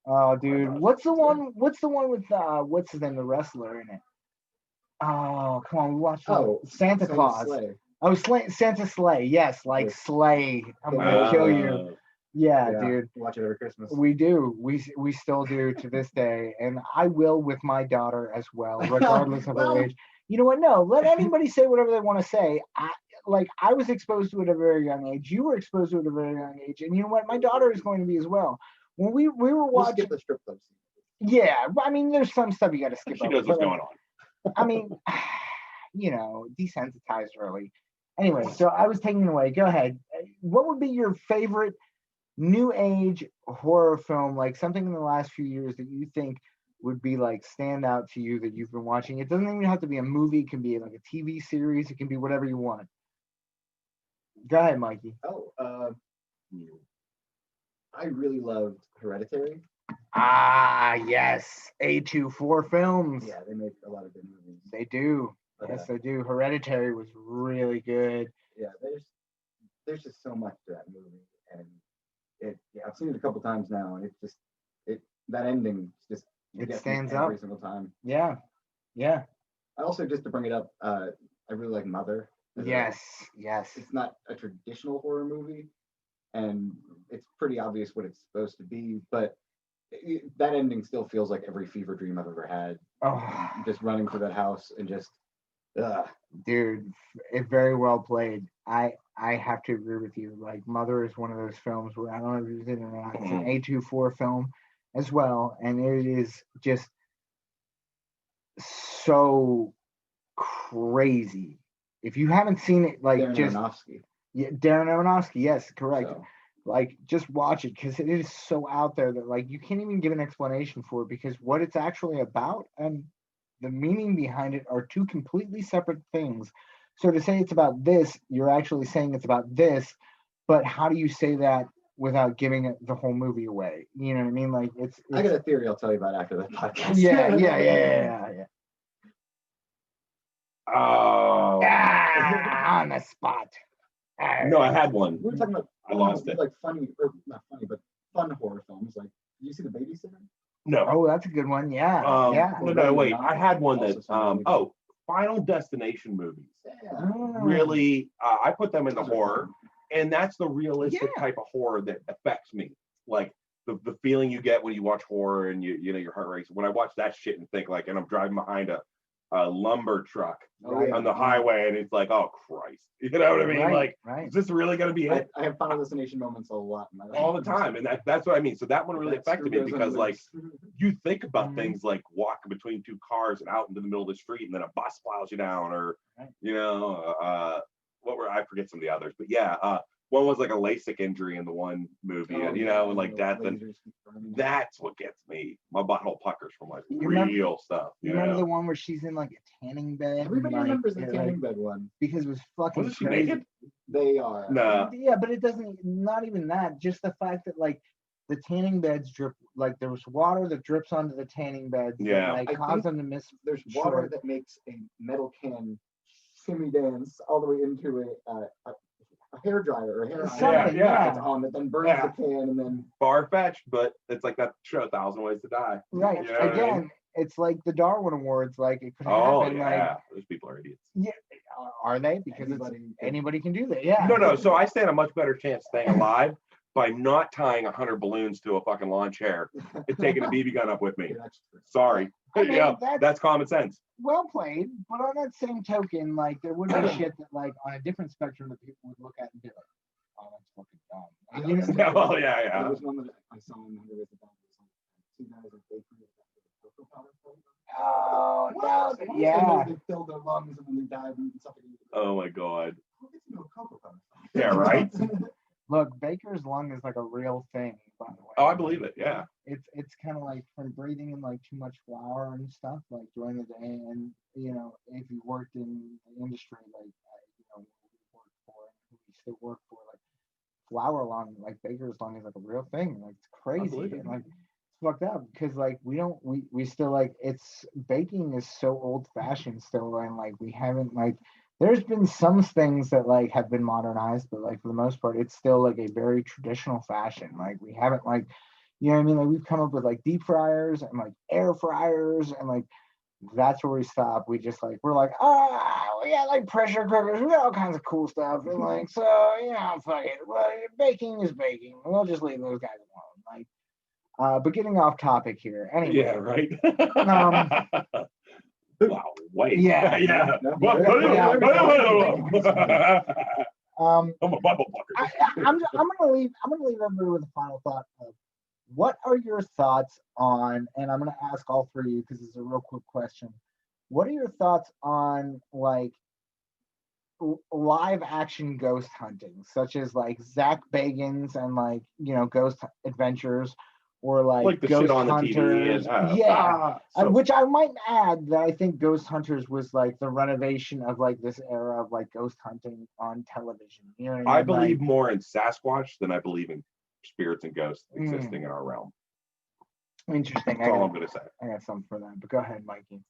Oh, dude, what's the one with what's his name, the wrestler in it? Oh, come on, we watched Santa Claus. Santa Slay. Yes, like Slay. I'm gonna kill you. Yeah, dude. Watch it every Christmas. We do. We still do to this day, and I will with my daughter as well, regardless of her age. You know what? No, let anybody say whatever they want to say. I was exposed to it at a very young age. You were exposed to it at a very young age, and you know what? My daughter is going to be as well. When we were watching, skip the strip club scene. Yeah, I mean, there's some stuff you got to skip. She knows what's going on. I mean, desensitized early. Anyway, so I was taking it away. Go ahead. What would be your favorite new age horror film, like something in the last few years that you think would be like stand out to you that you've been watching? It doesn't even have to be a movie. It can be like a TV series. It can be whatever you want. Go ahead, Mikey. I really loved Hereditary. Ah, yes. A24 Films. Yeah, they make a lot of good movies. They do. Yes, they do. Hereditary was really good. Yeah, there's just so much to that movie, and I've seen it a couple times now, and that ending just stands up every up single time. Yeah. I also, just to bring it up, I really like Mother. Yes. It's not a traditional horror movie, and it's pretty obvious what it's supposed to be, but that ending still feels like every fever dream I've ever had. Oh, just running through that house and just, dude, it very well played. I have to agree with you. Like, Mother is one of those films where I don't know if you've seen it or not. It's an A24 film as well, and it is just so crazy. If you haven't seen it, like, Darren Aronofsky. Yeah, Darren Aronofsky, yes, correct. So. Like, just watch it, because it is so out there that, like, you can't even give an explanation for it, because what it's actually about and the meaning behind it are two completely separate things. So to say it's about this, you're actually saying it's about this, but how do you say that without giving it the whole movie away? You know what I mean? Like, it's I got a theory I'll tell you about after the podcast. Yeah. Oh, on the spot. No, I had one. We were talking about I lost it. Like funny, or not funny, but fun horror films. Like, did you see The Babysitter? No. Oh, that's a good one. Yeah. No, wait. I had one that Final Destination movies. Yeah. Really, I put them in the horror, and that's the realistic type of horror that affects me. Like the feeling you get when you watch horror, and you know your heart races. When I watch that shit and think like, and I'm driving behind a lumber truck on the highway, and it's like, oh Christ, you know what I mean? Is this really gonna be it? I have Final Destination moments a lot in my life. All the time, and that's what I mean. So that one really affected me, because like you think about things like walking between two cars and out into the middle of the street, and then a bus plows you down, or you know, I forget some of the others, but one was like a LASIK injury in the one movie, and you know, and like death, and that's what gets me. My butthole puckers from like real stuff. You remember the one where she's in like a tanning bed? Everybody remembers the tanning bed one, because it was fucking Wasn't she crazy. naked? They are. No. Yeah, but it doesn't. Not even that. Just the fact that like the tanning beds drip. Like there was water that drips onto the tanning beds. Yeah. That, like, cause them to miss. There's water that makes a metal can shimmy dance all the way into a hair dryer or a hair iron. It's on that then burns the can, and then far-fetched, but it's like that show 1,000 Ways to Die. Right. You know Again, I mean? It's like the Darwin Awards. Like it could happen. Oh yeah, like, those people are idiots. Yeah, are they? Because anybody can do that. Yeah. No. So I stand a much better chance staying alive by not tying 100 balloons to a fucking lawn chair and taking a BB gun up with me. Sorry. I mean, that's common sense. Well played, but on that same token, like there would be shit that, like, on a different spectrum, that people would look at and be like, "Oh, that's fucking dumb." You know? Well, yeah. There was one that I saw in 100 Ways to Die. Two guys in bakery. Oh no! Yeah. They filled their lungs and then they died and suffocated. Oh my god. Yeah, right. Look, baker's lung is like a real thing, by the way. Oh, I believe it. Yeah. It's kind of like from breathing in like too much flour and stuff like during the day, and you know, if you worked in the industry like you know, we still work for, like, flour lung, like baker's lung is like a real thing. Like it's crazy. And, like, it's fucked up because like we still, like, it's baking is so old fashioned still, and like we haven't, like, there's been some things that like have been modernized, but like for the most part it's still like a very traditional fashion. Like we haven't, like, you know what I mean, like we've come up with like deep fryers and like air fryers, and like that's where we stop. We just like, we're like, we got like pressure cookers, we got all kinds of cool stuff, and like, so, you know, fuck it, well, baking is baking, we'll just leave those guys alone. Like, but getting off topic here anyway. Yeah, right. Wow, wait. Yeah. I'm a Bible fucker. I'm gonna leave everybody with a final thought of what are your thoughts on, and I'm gonna ask all three of you because it's a real quick question. What are your thoughts on, like, live action ghost hunting, such as like Zach Bagans and like, Ghost Adventures, or like the Ghost shit on Hunters. the TV. Yeah. Which I might add that I think Ghost Hunters was like the renovation of like this era of like ghost hunting on television. You know what I mean? I believe more in Sasquatch than I believe in spirits and ghosts existing in our realm. Interesting. That's all I'm going to say. I got something for that, but go ahead, Mikey.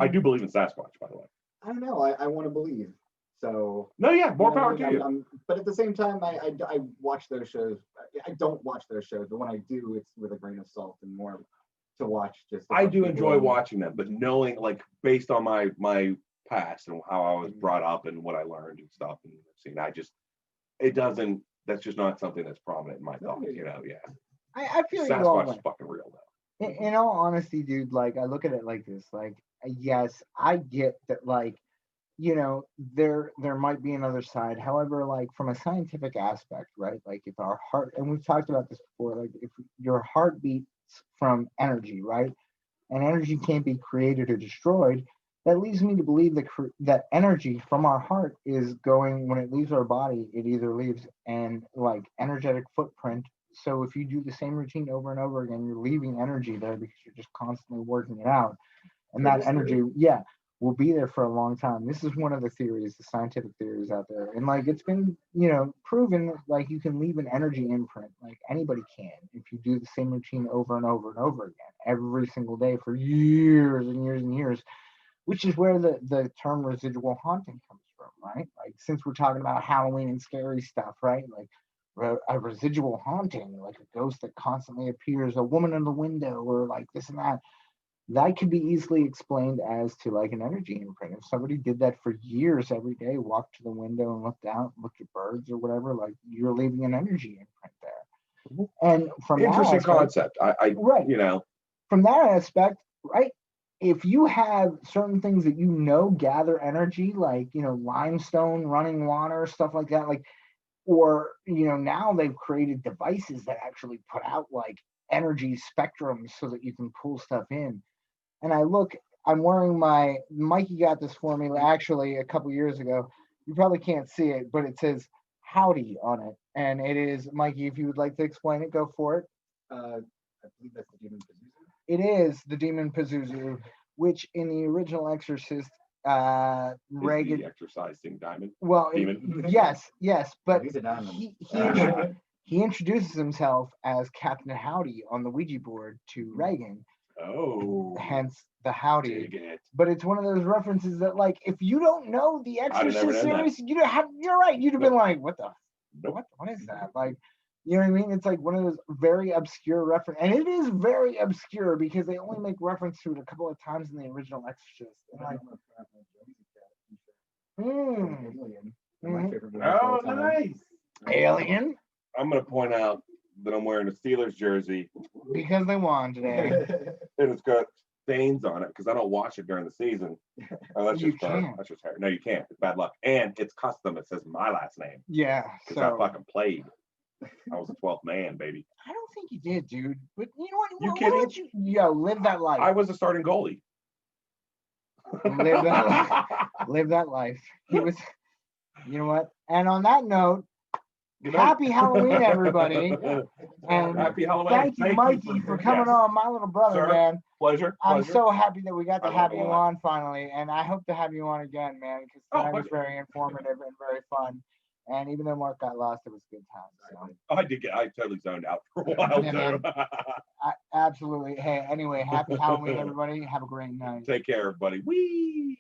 I do believe in Sasquatch, by the way. I don't know. I want to believe. So no, yeah, more power to you. But at the same time, I watch those shows. I don't watch those shows, but when I do, it's with a grain of salt and more to watch. Just I do enjoy watching them, but knowing, like, based on my past and how I was brought up and what I learned and stuff and seen, that's just not something that's prominent in my thoughts. Yeah. I feel Sasquatch is fucking real though. In all honesty, dude, like I look at it like this, like yes, I get that, like, there might be another side. However, like from a scientific aspect, right? Like if our heart, and we've talked about this before, like if your heart beats from energy, right? And energy can't be created or destroyed, that leads me to believe that energy from our heart is going, when it leaves our body, it either leaves an like energetic footprint. So if you do the same routine over and over again, you're leaving energy there because you're just constantly working it out. And that energy, will be there for a long time. This is one of the theories, the scientific theories out there. And like it's been, proven, like you can leave an energy imprint, like anybody can, if you do the same routine over and over and over again, every single day for years and years and years, which is where the term residual haunting comes from, right? Like since we're talking about Halloween and scary stuff, right? Like a residual haunting, like a ghost that constantly appears, a woman in the window, or like this and that could be easily explained as to like an energy imprint. If somebody did that for years every day, walked to the window and looked out, looked at birds or whatever, like you're leaving an energy imprint there. And from interesting that aspect, concept. I right. From that aspect, right? If you have certain things that gather energy, like limestone, running water, stuff like that, like, or now they've created devices that actually put out like energy spectrums so that you can pull stuff in. And I'm wearing Mikey got this for me actually a couple years ago. You probably can't see it, but it says howdy on it. And it is, Mikey, if you would like to explain it, go for it. I believe that's the Demon Pazuzu. It is the Demon Pazuzu, which in the original Exorcist, Reagan the exorcising diamond. Well, yes, but he's a diamond. He introduces himself as Captain Howdy on the Ouija board to Reagan. Oh, hence the howdy. But it's one of those references that, like, if you don't know the Exorcist series, you're right. You'd have been like, what is that? Like, you know what I mean? It's like one of those very obscure reference, and it is very obscure because they only make reference to it a couple of times in the original Exorcist. Alien. Oh, nice. Alien. I'm gonna point out that I'm wearing a Steelers jersey because they won today, and it's got stains on it because I don't wash it during the season. Oh, that's just hair. No, you can't. It's bad luck, and it's custom. It says my last name. Yeah, because I fucking played. I was the 12th man, baby. I don't think you did, dude. But you know what? You kidding? Live that life. I was a starting goalie. Live that life. Live that life. He was. You know what? And on that note, happy Halloween, everybody. And happy Halloween. Thank you, Mikey, for coming on, my little brother, man. Pleasure. I'm so happy that we got to have you on finally, and I hope to have you on again, man, because tonight was very informative and very fun. And even though Mark got lost, it was a good time. So. I totally zoned out for a while too. Absolutely. Hey, anyway, happy Halloween, everybody. Have a great night. Take care, everybody. Whee!